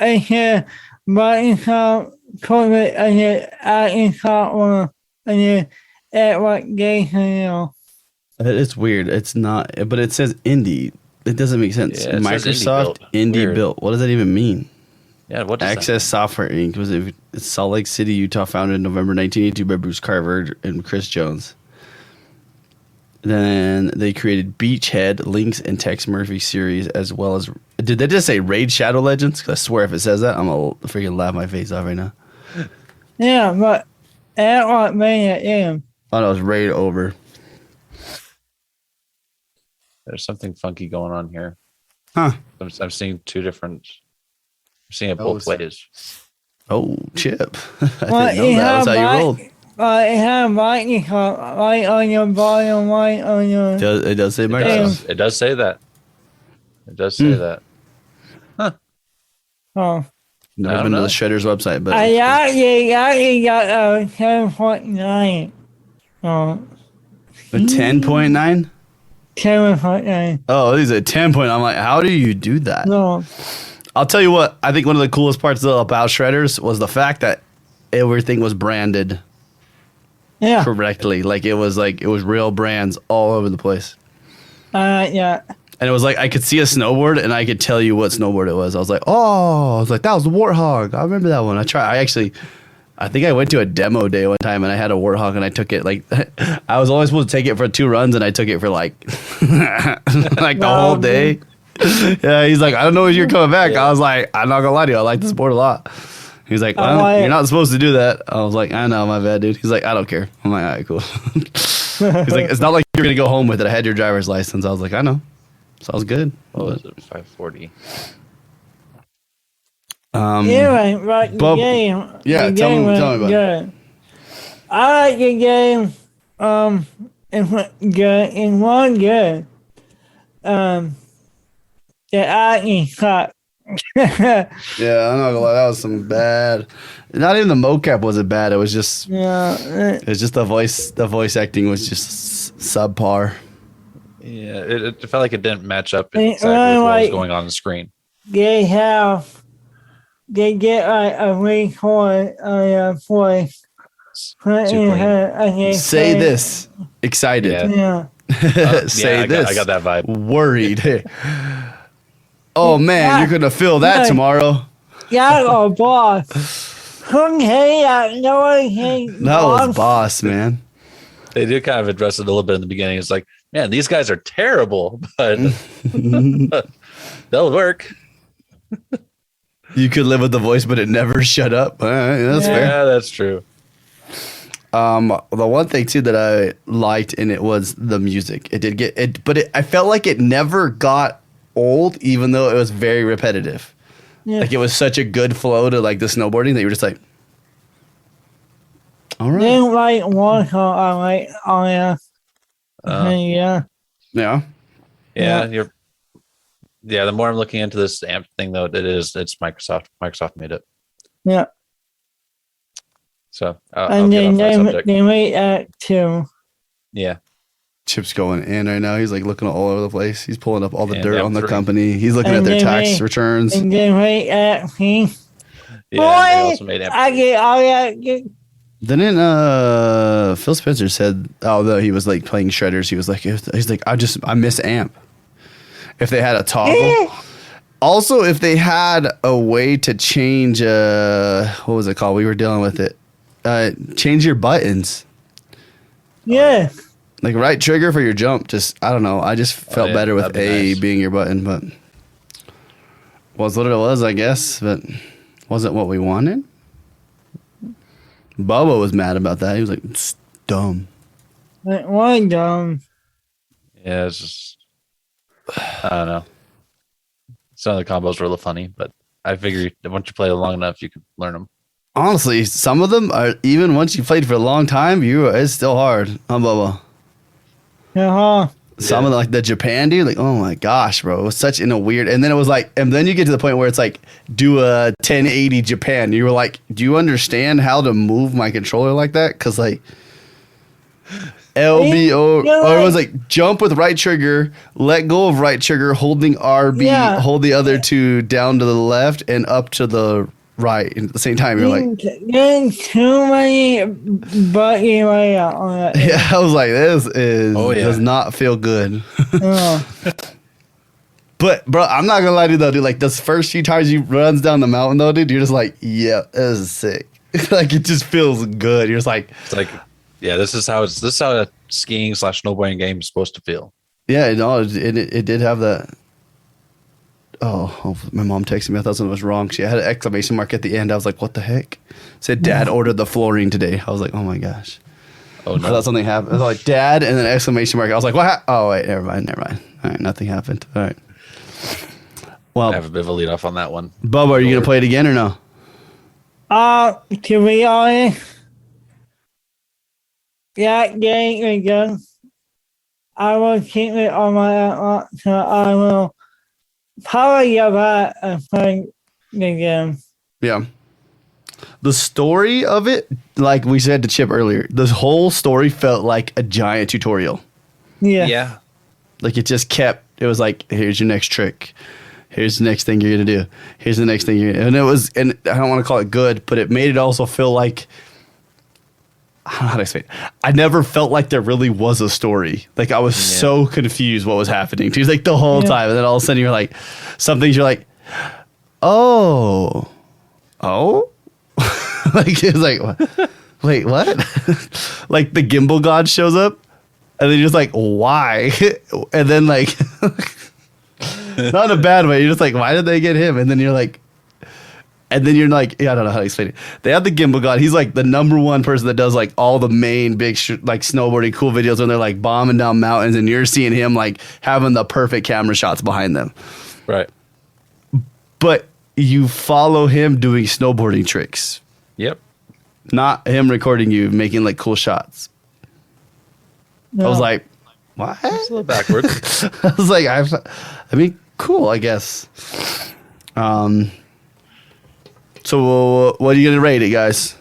I hear Microsoft COVID and then Arkansas and then Ep107. It's weird. It's not, but it says indie. It doesn't make sense. Yeah, it says Microsoft indie built. indie built. What does that even mean? Yeah, what does Access Software Inc. It's Salt Lake City, Utah, founded in November 1982 by Bruce Carver and Chris Jones. Then they created Beachhead, Lynx, and Tex Murphy series, as well as. Did they just say Raid Shadow Legends? 'Cause I swear if it says that, I'm going to freaking laugh my face off right now. Yeah, but Ep107. Oh, no, it was Raid Over. There's something funky going on here. Huh. I'm seeing two different. I'm seeing it both ways. Oh, Chip. I Well, didn't know that was how you rolled. It has Microsoft right on your bottom, right on your. It does say Microsoft. It does say that. It does say that. Oh. Never been to the Shredder's website, but I actually got a 10.9. Oh. a 10.9. 7.9. Oh, these are 10 point. I'm like, how do you do that? No. I'll tell you what. I think one of the coolest parts about Shredders was the fact that everything was branded Yeah. correctly. Like it was real brands all over the place. Yeah. And it was like I could see a snowboard and I could tell you what snowboard it was. I was like, that was the Warthog. I remember that one. I think I went to a demo day one time and I had a Warthog and I took it like I was only supposed to take it for 2 runs and I took it for like like the whole day. Yeah, he's like, I don't know if you're coming back. I was like, I'm not gonna lie to you, I like this board a lot. He's like, well, you're not supposed to do that. I was like, I know, my bad, dude. He's like, I don't care. I'm like, all right, cool. He's like, it's not like you're gonna go home with it. I had your driver's license. I was like, I know. Sounds good. What was it? 540. Anyway, right, the game. Yeah, the tell game me was about it. good. I like the game. It went good. It was good. The acting sucked. Yeah, I'm not gonna lie, that was some bad. Not even the mocap wasn't bad. It was just the voice acting was just subpar. Yeah, it felt like it didn't match up exactly with what was going on the screen. They get like a record voice. Say this. Excited. Yeah. Say this. I got that vibe. Worried. Oh man, you're gonna feel that tomorrow. Yeah, oh boss. Couldn't hear that. No one heard. That was boss, man. They do kind of address it a little bit in the beginning. It's like, man, these guys are terrible, but they'll work. You could live with the voice, but it never shut up. All right, that's fair. Yeah, that's true. The one thing too that I liked in it was the music. It did get it, but I felt like it never got old, even though it was very repetitive. Yeah. Like it was such a good flow to like the snowboarding that you were just like, all right. They like one song I like on Yeah. The more I'm looking into this amp thing, though, it's Microsoft. Microsoft made it. Yeah. So and then they made that too. Yeah. Chip's going in right now. He's like looking all over the place. He's pulling up all the dirt on the company. He's looking at their tax returns. And they made that thing. Yeah, they also made I get all that. Didn't Phil Spencer said, although he was like playing Shredders, he was like, I miss amp. If they had a toggle. Also, if they had a way to change, what was it called? We were dealing with it. Change your buttons. Yeah. Like right trigger for your jump. Just, I don't know. I just felt better with A being your button, but was what it was, I guess. But wasn't what we wanted. Bubba was mad about that. He was like, it's dumb. Why dumb? Yeah, it's just, I don't know. Some of the combos were a little funny, but I figure once you play it long enough, you can learn them. Honestly, some of them are, even once you played for a long time, it's still hard. Bubba. Uh-huh. some of like the Japan dude, like, oh my gosh, bro, it was such in a weird. And then it was like, and then you get to the point where it's like, do a 1080 Japan. You were like, do you understand how to move my controller like that? Because like LBO, or it was like jump with right trigger, let go of right trigger, holding RB, hold the other two down to the left and up to the right. And at the same time, you're like, there's too many buggy way out on that. Yeah, I was like, this is does not feel good. But bro, I'm not gonna lie to you though, dude. Like those first few times you runs down the mountain though, dude, you're just like, yeah, this is sick. Like it just feels good. You're just like, it's like, yeah, this is how a skiing / snowboarding game is supposed to feel. Yeah, no, it did have that. Oh, my mom texted me. I thought something was wrong. She had an exclamation mark at the end. I was like, what the heck? It said, Dad ordered the flooring today. I was like, oh my gosh. Oh, no. I thought something happened. I was like, Dad, and then exclamation mark. I was like, what? Oh, wait, never mind. All right, nothing happened. All right. Well, I have a bit of a lead off on that one. Bubba, are you going to play it again or no? To be honest, that game again, I will keep it on my Xbox, so I will probably go back and play the game. Yeah. The story of it, like we said to Chip earlier, this whole story felt like a giant tutorial. Yeah. Like it just kept, it was like, here's your next trick. Here's the next thing you're going to do. Here's the next thing and it was, and I don't want to call it good, but it made it also feel like, I don't know how to explain it. I never felt like there really was a story. Like I was so confused what was happening. It was like the whole time. And then all of a sudden you're like, some things you're like, oh. Like it's like, wait, what? Like the gimbal god shows up and then you're just like, why? And then like, not in a bad way. You're just like, why did they get him? And then you're like, I don't know how to explain it. They have the gimbal god. He's like the number one person that does like all the main big like snowboarding cool videos when they're like bombing down mountains and you're seeing him like having the perfect camera shots behind them. Right. But you follow him doing snowboarding tricks. Yep. Not him recording you making like cool shots. No. I was like, what? It's a little backwards. I was like, I mean, cool, I guess. So what are you going to rate it, guys?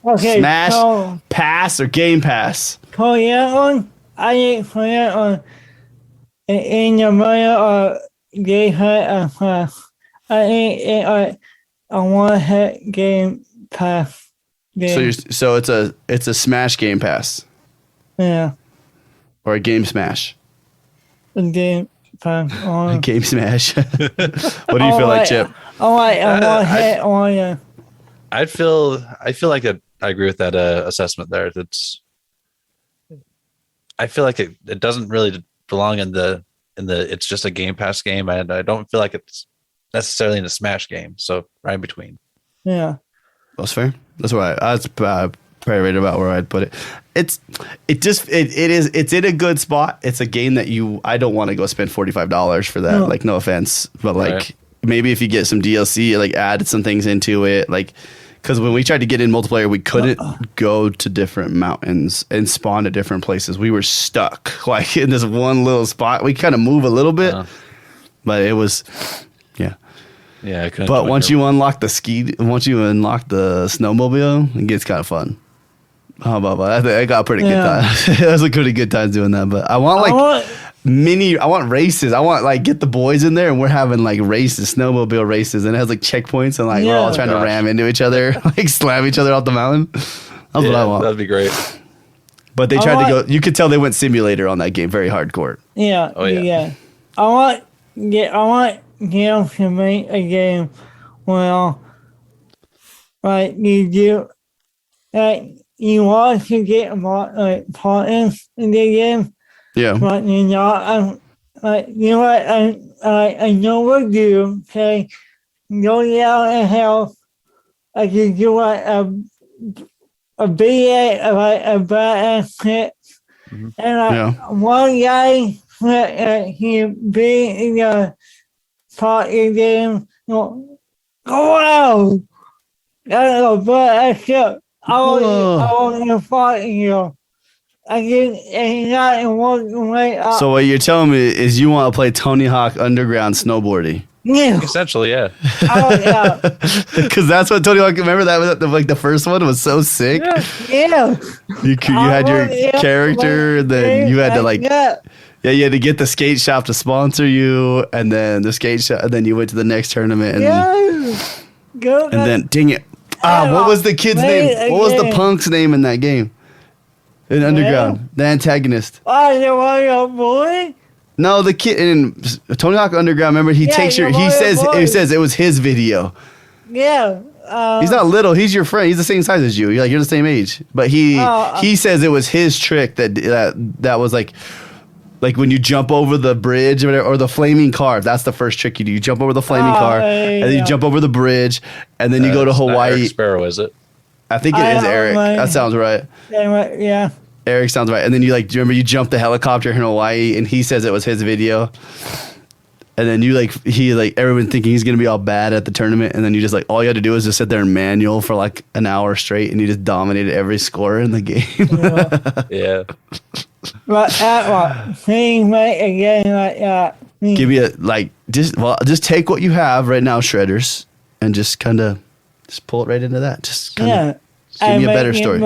Okay. Smash, Pass, or Game Pass? For that one, I didn't put it on in the middle of Game Pass. I think it a one-hit Game Pass game. So it's a Smash Game Pass? Yeah. Or a Game Smash? A Game Pass. A Game Smash. What do you feel like, Chip? I feel like I agree with that assessment there. I feel like it doesn't really belong in the it's just a Game Pass game, and I don't feel like it's necessarily in a Smash game. So right in between. Yeah, that's fair. That's why I was probably right about where I'd put it. It's in a good spot. It's a game that I don't want to go spend $45 for that. No. Like, no offense, but like. Right. Maybe if you get some DLC, like add some things into it, like, because when we tried to get in multiplayer, we couldn't go to different mountains and spawn at different places. We were stuck like in this one little spot. We kind of move a little bit, but it was, yeah. But once you unlock the snowmobile, it gets kind of fun. How about that? I got a pretty good time. That was a pretty good time doing that. But I want races. I want like get the boys in there and we're having like races, snowmobile races, and it has like checkpoints and like we're all trying to ram into each other, like slam each other off the mountain. That's what I want. That'd be great. But they tried to go. You could tell they went simulator on that game, very hardcore. Yeah. Oh yeah. I want Gail to make a game where like you do like you want to get more like partners in the game. Yeah. But you know, I know what you okay. Go down and help. I can do like a BA like a badass hit. Mm-hmm. And one guy he be in the party game. Go out. That's a badass shit. I want to fight you. I get it's not in one way up. So what you're telling me is you want to play Tony Hawk Underground snowboarding? Yeah. Essentially, yeah. Oh, yeah. Because that's what Tony Hawk. Remember that like the first one was so sick. Yeah. You had your character, and then you had to like. Yeah, you had to get the skate shop to sponsor you, and then the skate shop, and then you went to the next tournament, and then dang it, what was the kid's name? What was the punk's name in that game? In Underground, the antagonist. Oh, the Mario boy. No, the kid in Tony Hawk Underground. Remember, he says it was his video. Yeah. He's not little. He's your friend. He's the same size as you. You're the same age. But he says it was his trick that was like when you jump over the bridge or the flaming car. That's the first trick you do. You jump over the flaming car, and then you jump over the bridge, and then you go to Hawaii. Eric Sparrow, is it? I think it is Eric. That sounds right. Yeah. Eric sounds right. And then you remember you jumped the helicopter in Hawaii, and he says it was his video. And then everyone thinking he's gonna be all bad at the tournament, and then you just all you had to do is just sit there and manual for like an hour straight, and you just dominated every scorer in the game. Yeah. But thing again like that. Give me just take what you have right now, Shredders, and just kind of pull it right into that. Just kind of give me a better story.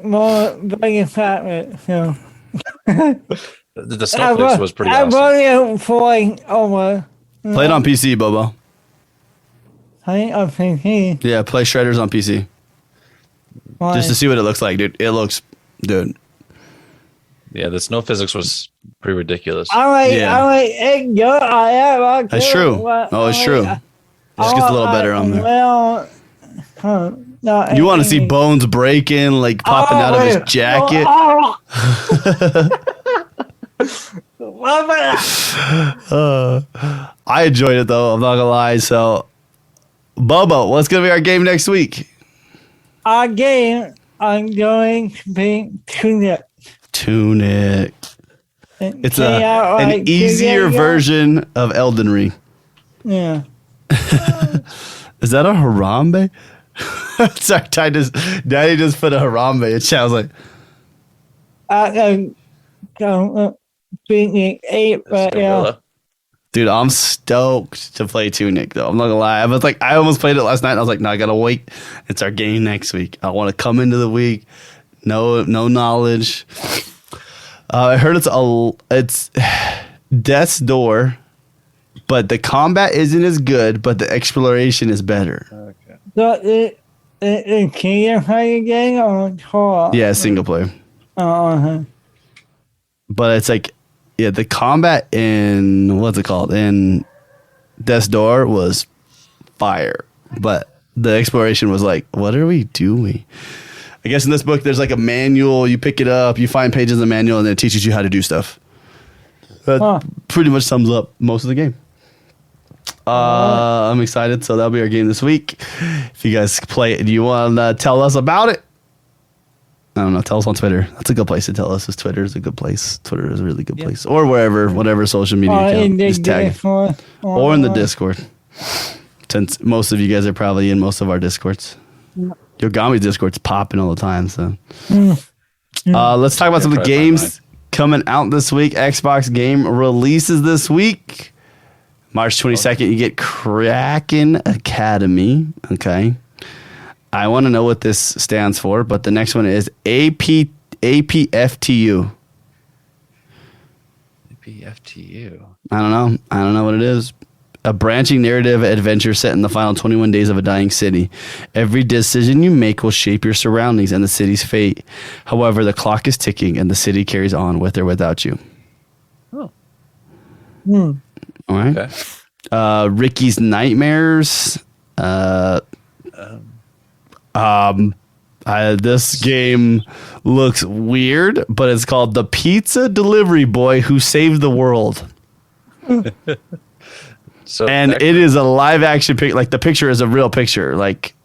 More big excitement. So. The Snowflakes was pretty awesome. I'm playing over. Play it on PC, Bobo. Play on PC. Yeah, play Shredders on PC. Why? Just to see what it looks like, dude. It looks, dude. Yeah, the snow physics was pretty ridiculous. That's true. It's true. It just gets a little better on there. You want to see bones breaking, like popping out of his jacket? I enjoyed it though. I'm not gonna lie. So, Bobo, what's gonna be our game next week? Our game, I'm going to be Tunic. Tunic. It's an easier version of Elden Ring. Yeah. Is that a Harambe? Sorry, Daddy just put a Harambe in chat. I was like, Tunic 8, but yeah. Dude, I'm stoked to play Tunic though. I'm not gonna lie. I almost played it last night. And I was like, no, I gotta wait. It's our game next week. I want to come into the week, no knowledge. I heard it's Death's Door, but the combat isn't as good, but the exploration is better. Okay. So it can play game or co-op? Yeah, single player. Uh-huh. But it's the combat in what's it called? In Death's Door was fire, but the exploration was like, what are we doing? I guess in this book, there's like a manual. You pick it up, you find pages of the manual, and then it teaches you how to do stuff. That pretty much sums up most of the game. I'm excited. So that'll be our game this week. If you guys play it, do you want to tell us about it? I don't know. Tell us on Twitter. That's a good place to tell us. Twitter is a good place. Twitter is a really good place. Or whatever social media account. Just tag it. Or in the Discord. Since most of you guys are probably in most of our Discords. Yogomi's Discord's popping all the time. So let's talk about some of the games coming out this week. Xbox game releases this week. March 22nd, you get Kraken Academy. Okay. I want to know what this stands for, but the next one is APFTU. APFTU. I don't know what it is. A branching narrative adventure set in the final 21 days of a dying city. Every decision you make will shape your surroundings and the city's fate. However, the clock is ticking and the city carries on with or without you. Oh. All right. Okay. Ricky's Nightmares. This game looks weird, but it's called The Pizza Delivery Boy Who Saved the World. It is a live action pic. Like the picture is a real picture. Like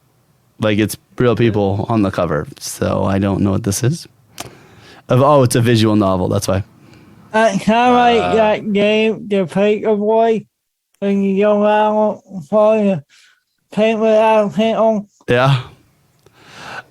it's real people on the cover. So I don't know what this is. It's a visual novel. That's why. Kind of like that game, The Pizza Boy, when you go around for the paint without paint on. Yeah.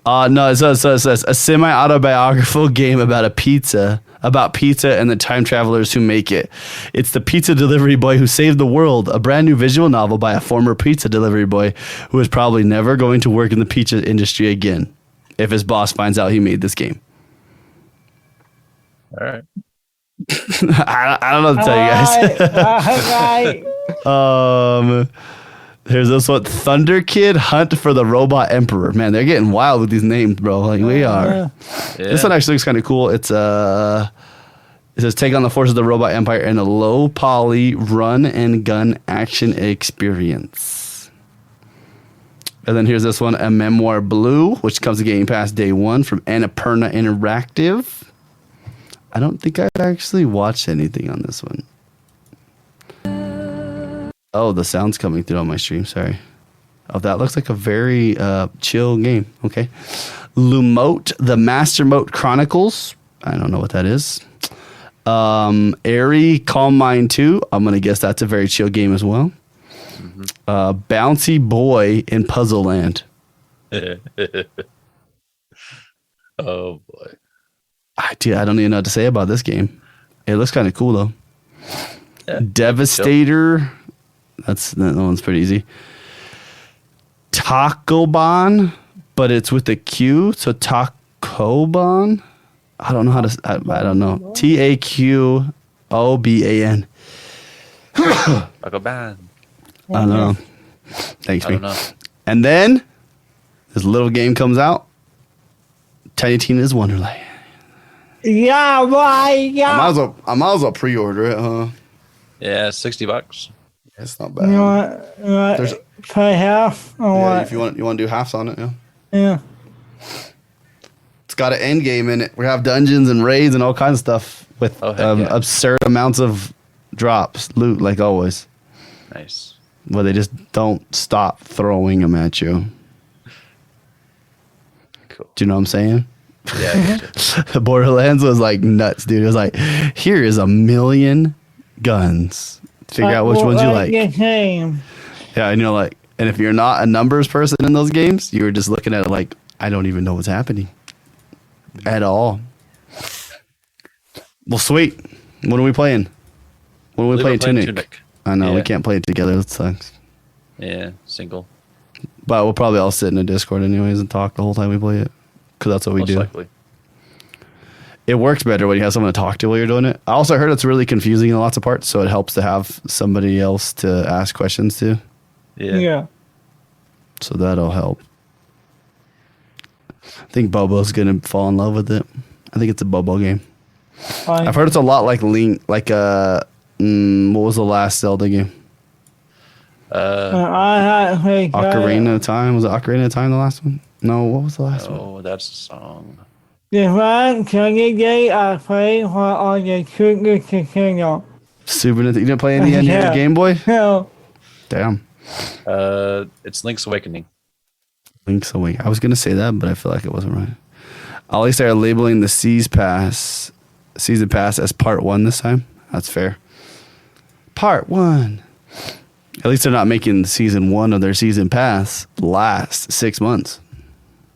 No, it says a semi-autobiographical game about pizza and the time travelers who make it. It's the pizza delivery boy who saved the world, a brand new visual novel by a former pizza delivery boy who is probably never going to work in the pizza industry again if his boss finds out he made this game. All right. I don't know what to tell you guys. Here's this one, Thunder Kid Hunt for the Robot Emperor. Man, they're getting wild with these names, bro. Like we are. Yeah. This one actually looks kind of cool. It says take on the forces of the robot empire in a low poly run and gun action experience. And then here's this one, A Memoir Blue, which comes to Game Pass day 1 from Annapurna Interactive. I don't think I've actually watched anything on this one. Oh, the sound's coming through on my stream. Sorry. Oh, that looks like a very chill game. Okay. Lumote, The Master Mote Chronicles. I don't know what that is. Airy, Calm Mind 2. I'm going to guess that's a very chill game as well. Bouncy Boy in Puzzle Land. Oh, boy. Dude, I don't even know what to say about this game. It looks kind of cool, though. Yeah, Devastator. That one's pretty easy. Tacoban, but it's with a Q, so Tacoban. I don't know how to. I don't know. Taquoban. Tacoban. I don't know. Thanks, me. And then this little game comes out. Tiny Tina's Wonderland. Yeah, why? Yeah. I might as well pre-order it, huh? Yeah, $60. It's not bad. You want pay half? Or yeah, what? if you want to do halves on it, yeah. Yeah. It's got an end game in it. We have dungeons and raids and all kinds of stuff with absurd amounts of drops, loot, like always. Nice. Well, they just don't stop throwing them at you. Cool. Do you know what I'm saying? Yeah. Borderlands was like nuts, dude. It was like, here is 1,000,000 guns. Figure out which ones you like. Yeah, and and if you're not a numbers person in those games, you're just looking at it like, I don't even know what's happening at all. Well, sweet. When are we playing? When are we playing Tunic? I know, we can't play it together. That sucks. Yeah, single. But we'll probably all sit in a Discord anyways and talk the whole time we play it. Because that's what we do. Likely. It works better when you have someone to talk to while you're doing it. I also heard it's really confusing in lots of parts, so it helps to have somebody else to ask questions to. Yeah. So that'll help. I think Bobo's going to fall in love with it. I think it's a Bobo game. I've heard it's a lot like Link, like what was the last Zelda game? Ocarina of Time. Was it Ocarina of Time the last one? No, what was the last one? Oh, that's a song. The one Kanye I play on the Super Nintendo. Super Nintendo. You didn't play any on your Game Boy? No. Damn. It's Link's Awakening. Link's Awakening. I was gonna say that, but I feel like it wasn't right. At least they're labeling the season pass as part 1 this time. That's fair. Part 1. At least they're not making season 1 of their season pass last 6 months.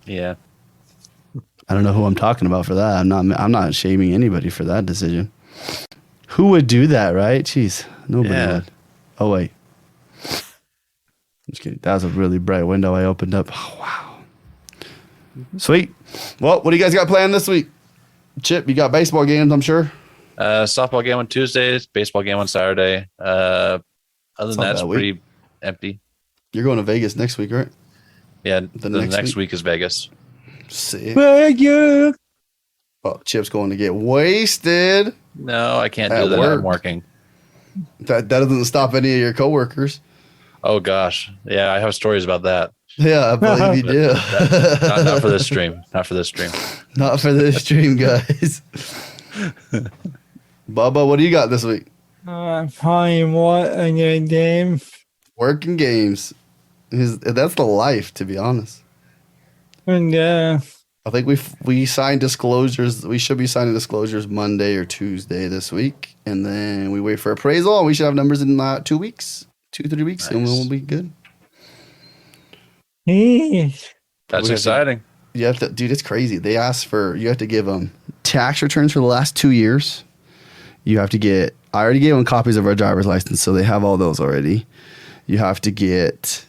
Yeah. I don't know who I'm talking about for that. I'm not shaming anybody for that decision. Who would do that, right? Jeez, nobody would. Oh wait, I'm just kidding. That was a really bright window I opened up. Oh, wow. Sweet. Well, what do you guys got planned this week? Chip, you got baseball games, I'm sure. Softball game on Tuesdays, baseball game on Saturday. Other than that, it's pretty empty. You're going to Vegas next week, right? Yeah, the next week is Vegas. Sick. Oh, Chip's going to get wasted. No, I can't do that. I'm working. That doesn't stop any of your coworkers. Oh gosh, yeah, I have stories about that. Yeah, I believe you do. Not for this stream. Not for this stream. Not for this stream, guys. Bubba, what do you got this week? Probably working games. Working games. That's the life, to be honest. Yeah. I think we signed disclosures. We should be signing disclosures Monday or Tuesday this week, and then we wait for appraisal. And we should have numbers in 2 weeks, 2-3 weeks, and we'll be good. Jeez. That's exciting. you have to, dude, it's crazy. They ask for, you have to give them tax returns for the last 2 years. You have to get, I already gave them copies of our driver's license, so they have all those already. You have to get,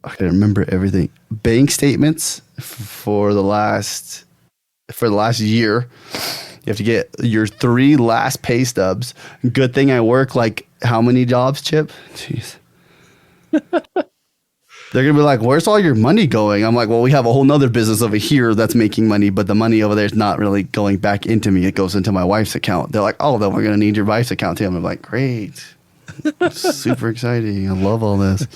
I can't remember everything. Bank statements for the last year. You have to get your 3 last pay stubs. Good thing I work like how many jobs, Chip? Jeez. They're going to be like, where's all your money going? I'm like, well, we have a whole nother business over here that's making money, but the money over there is not really going back into me. It goes into my wife's account. They're like, oh, then we're going to need your wife's account too. I'm like, great. Super exciting. I love all this.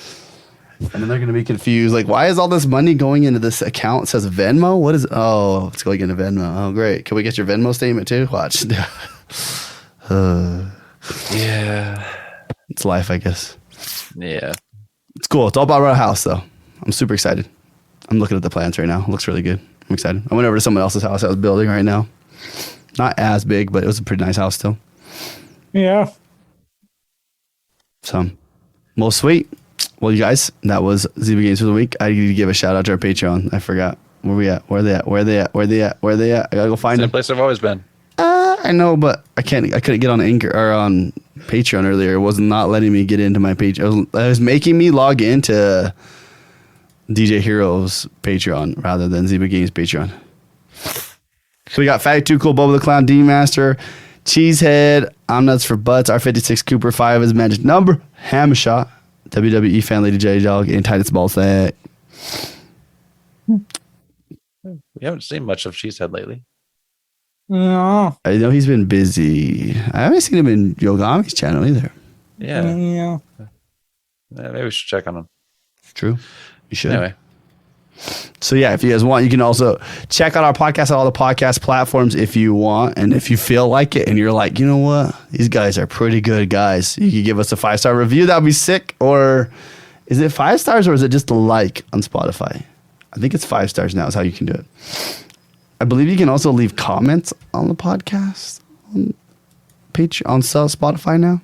And then they're going to be confused. Like, why is all this money going into this account? It says Venmo? What is, oh, it's going into Venmo. Oh, great. Can we get your Venmo statement too? Watch. Yeah. It's life, I guess. Yeah. It's cool. It's all about our house, though. I'm super excited. I'm looking at the plans right now. It looks really good. I'm excited. I went over to someone else's house I was building right now. Not as big, but it was a pretty nice house still. Yeah. So, well, sweet. Well, you guys, that was Zyba Games for the week. I need to give a shout out to our Patreon. I forgot. Where we at? Where are they at? Where are they at? Where are they at? Where are they at? I gotta go find them. Same place I've always been. I know, but I couldn't get on Anchor or on Patreon earlier. It was not letting me get into my page. It was making me log into DeeJayHerro's Patreon rather than Zyba Games Patreon. So we got Fatty Too Cool, BoboDaClown, D-Master, Cheesehead, I'm Nuts for Butts, R56 Cooper, 5 is magic number, Hammer Shot, WWE Fan Lady J Dog, and Titus Ballsack. We haven't seen much of Cheesehead lately. No. I know he's been busy. I haven't seen him in Yogomi's channel either. Yeah. Yeah. Maybe we should check on him. It's true. You should. Anyway. So yeah, if you guys want, you can also check out our podcast on all the podcast platforms if you want. And if you feel like it and you're like, you know what? These guys are pretty good guys. You can give us a 5-star review. That would be sick. Or is it 5 stars or is it just a like on Spotify? I think it's 5 stars now is how you can do it. I believe you can also leave comments on the podcast on Spotify now.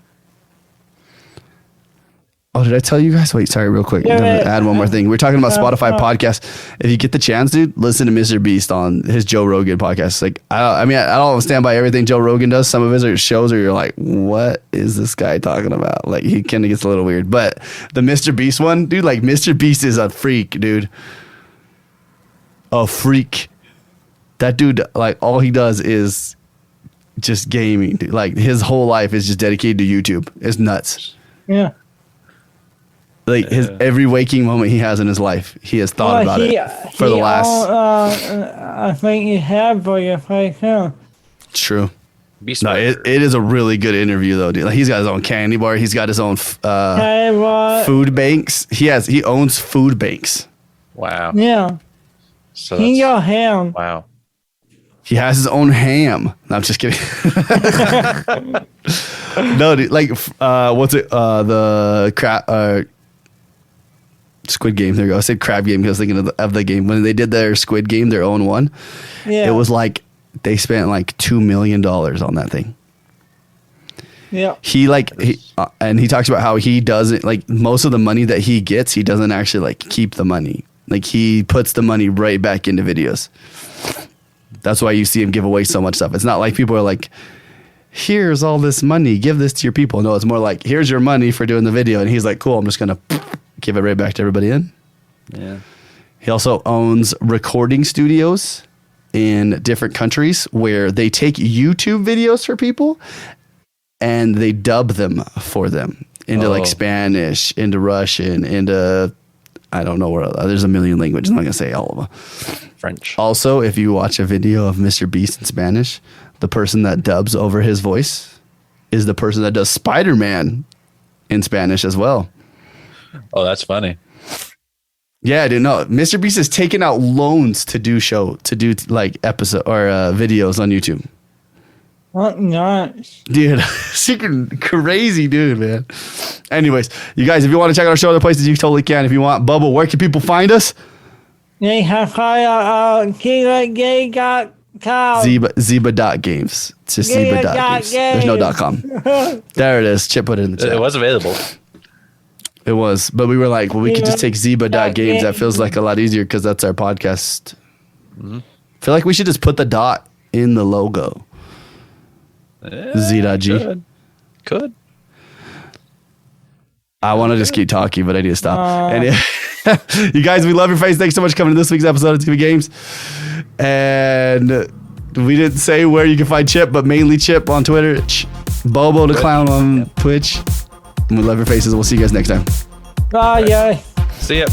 Oh, did I tell you guys? Wait, sorry, real quick. Yeah, add one more thing. We're talking about Spotify podcast. If you get the chance, dude, listen to Mr. Beast on his Joe Rogan podcast. Like, I don't stand by everything Joe Rogan does. Some of his shows are you're like, what is this guy talking about? Like, he kind of gets a little weird. But the Mr. Beast one, dude, like Mr. Beast is a freak, dude. A freak. That dude, like, all he does is just gaming. Dude. Like, his whole life is just dedicated to YouTube. It's nuts. Yeah. Like, his every waking moment he has in his life, he has thought about it for the last. I think he had for you right now. It's true. Beast No, it is a really good interview, though, dude. Like, he's got his own candy bar. He's got his own food banks. He owns food banks. Wow. Yeah. So He got him. wow. He has his own ham. No, I'm just kidding. No, dude, like, what's it? The crab, Squid Game. There you go. I said crab game because I was thinking of the game. When they did their Squid Game, their own one, Yeah. it was like they spent like $2 million on that thing. Yeah. And he talks about how he doesn't, like, most of the money that he gets, he doesn't actually like keep the money. Like, he puts the money right back into videos. That's why you see him give away so much stuff. It's not like people are like, here's all this money, give this to your people. No, it's more like, here's your money for doing the video. And he's like, cool, I'm just going to give it right back to everybody in. Yeah. He also owns recording studios in different countries where they take YouTube videos for people and they dub them for them into like Spanish, into Russian, into, I don't know where, there's a million languages. I'm not going to say all of them. French. Also, if you watch a video of Mr. Beast in Spanish, the person that dubs over his voice is the person that does Spider-Man in Spanish as well. Oh, that's funny. Yeah, I didn't know. Mr. Beast is taking out loans to do like episode or videos on YouTube. What nuts? Dude, secret crazy dude, man. Anyways, you guys, if you want to check out our show other places, you totally can. If you want, Bubba, where can people find us? They have DeeJayHerro.com. Zyba.games. It's just Zyba.games. There's no .com. There it is. Chip put it in the chat. It was available. It was, but we were like, well, we could just take Zyba.games. That feels like a lot easier because that's our podcast. I feel like we should just put the dot in the logo. Z.G. Could. I want to just keep talking, but I need to stop. And you guys, we love your face. Thanks so much for coming to this week's episode of TV Games. And we didn't say where you can find Chip, but mainly Chip on Twitter, BoboDaClown on Twitch. And we love your faces. We'll see you guys next time. Bye, yeah. See ya.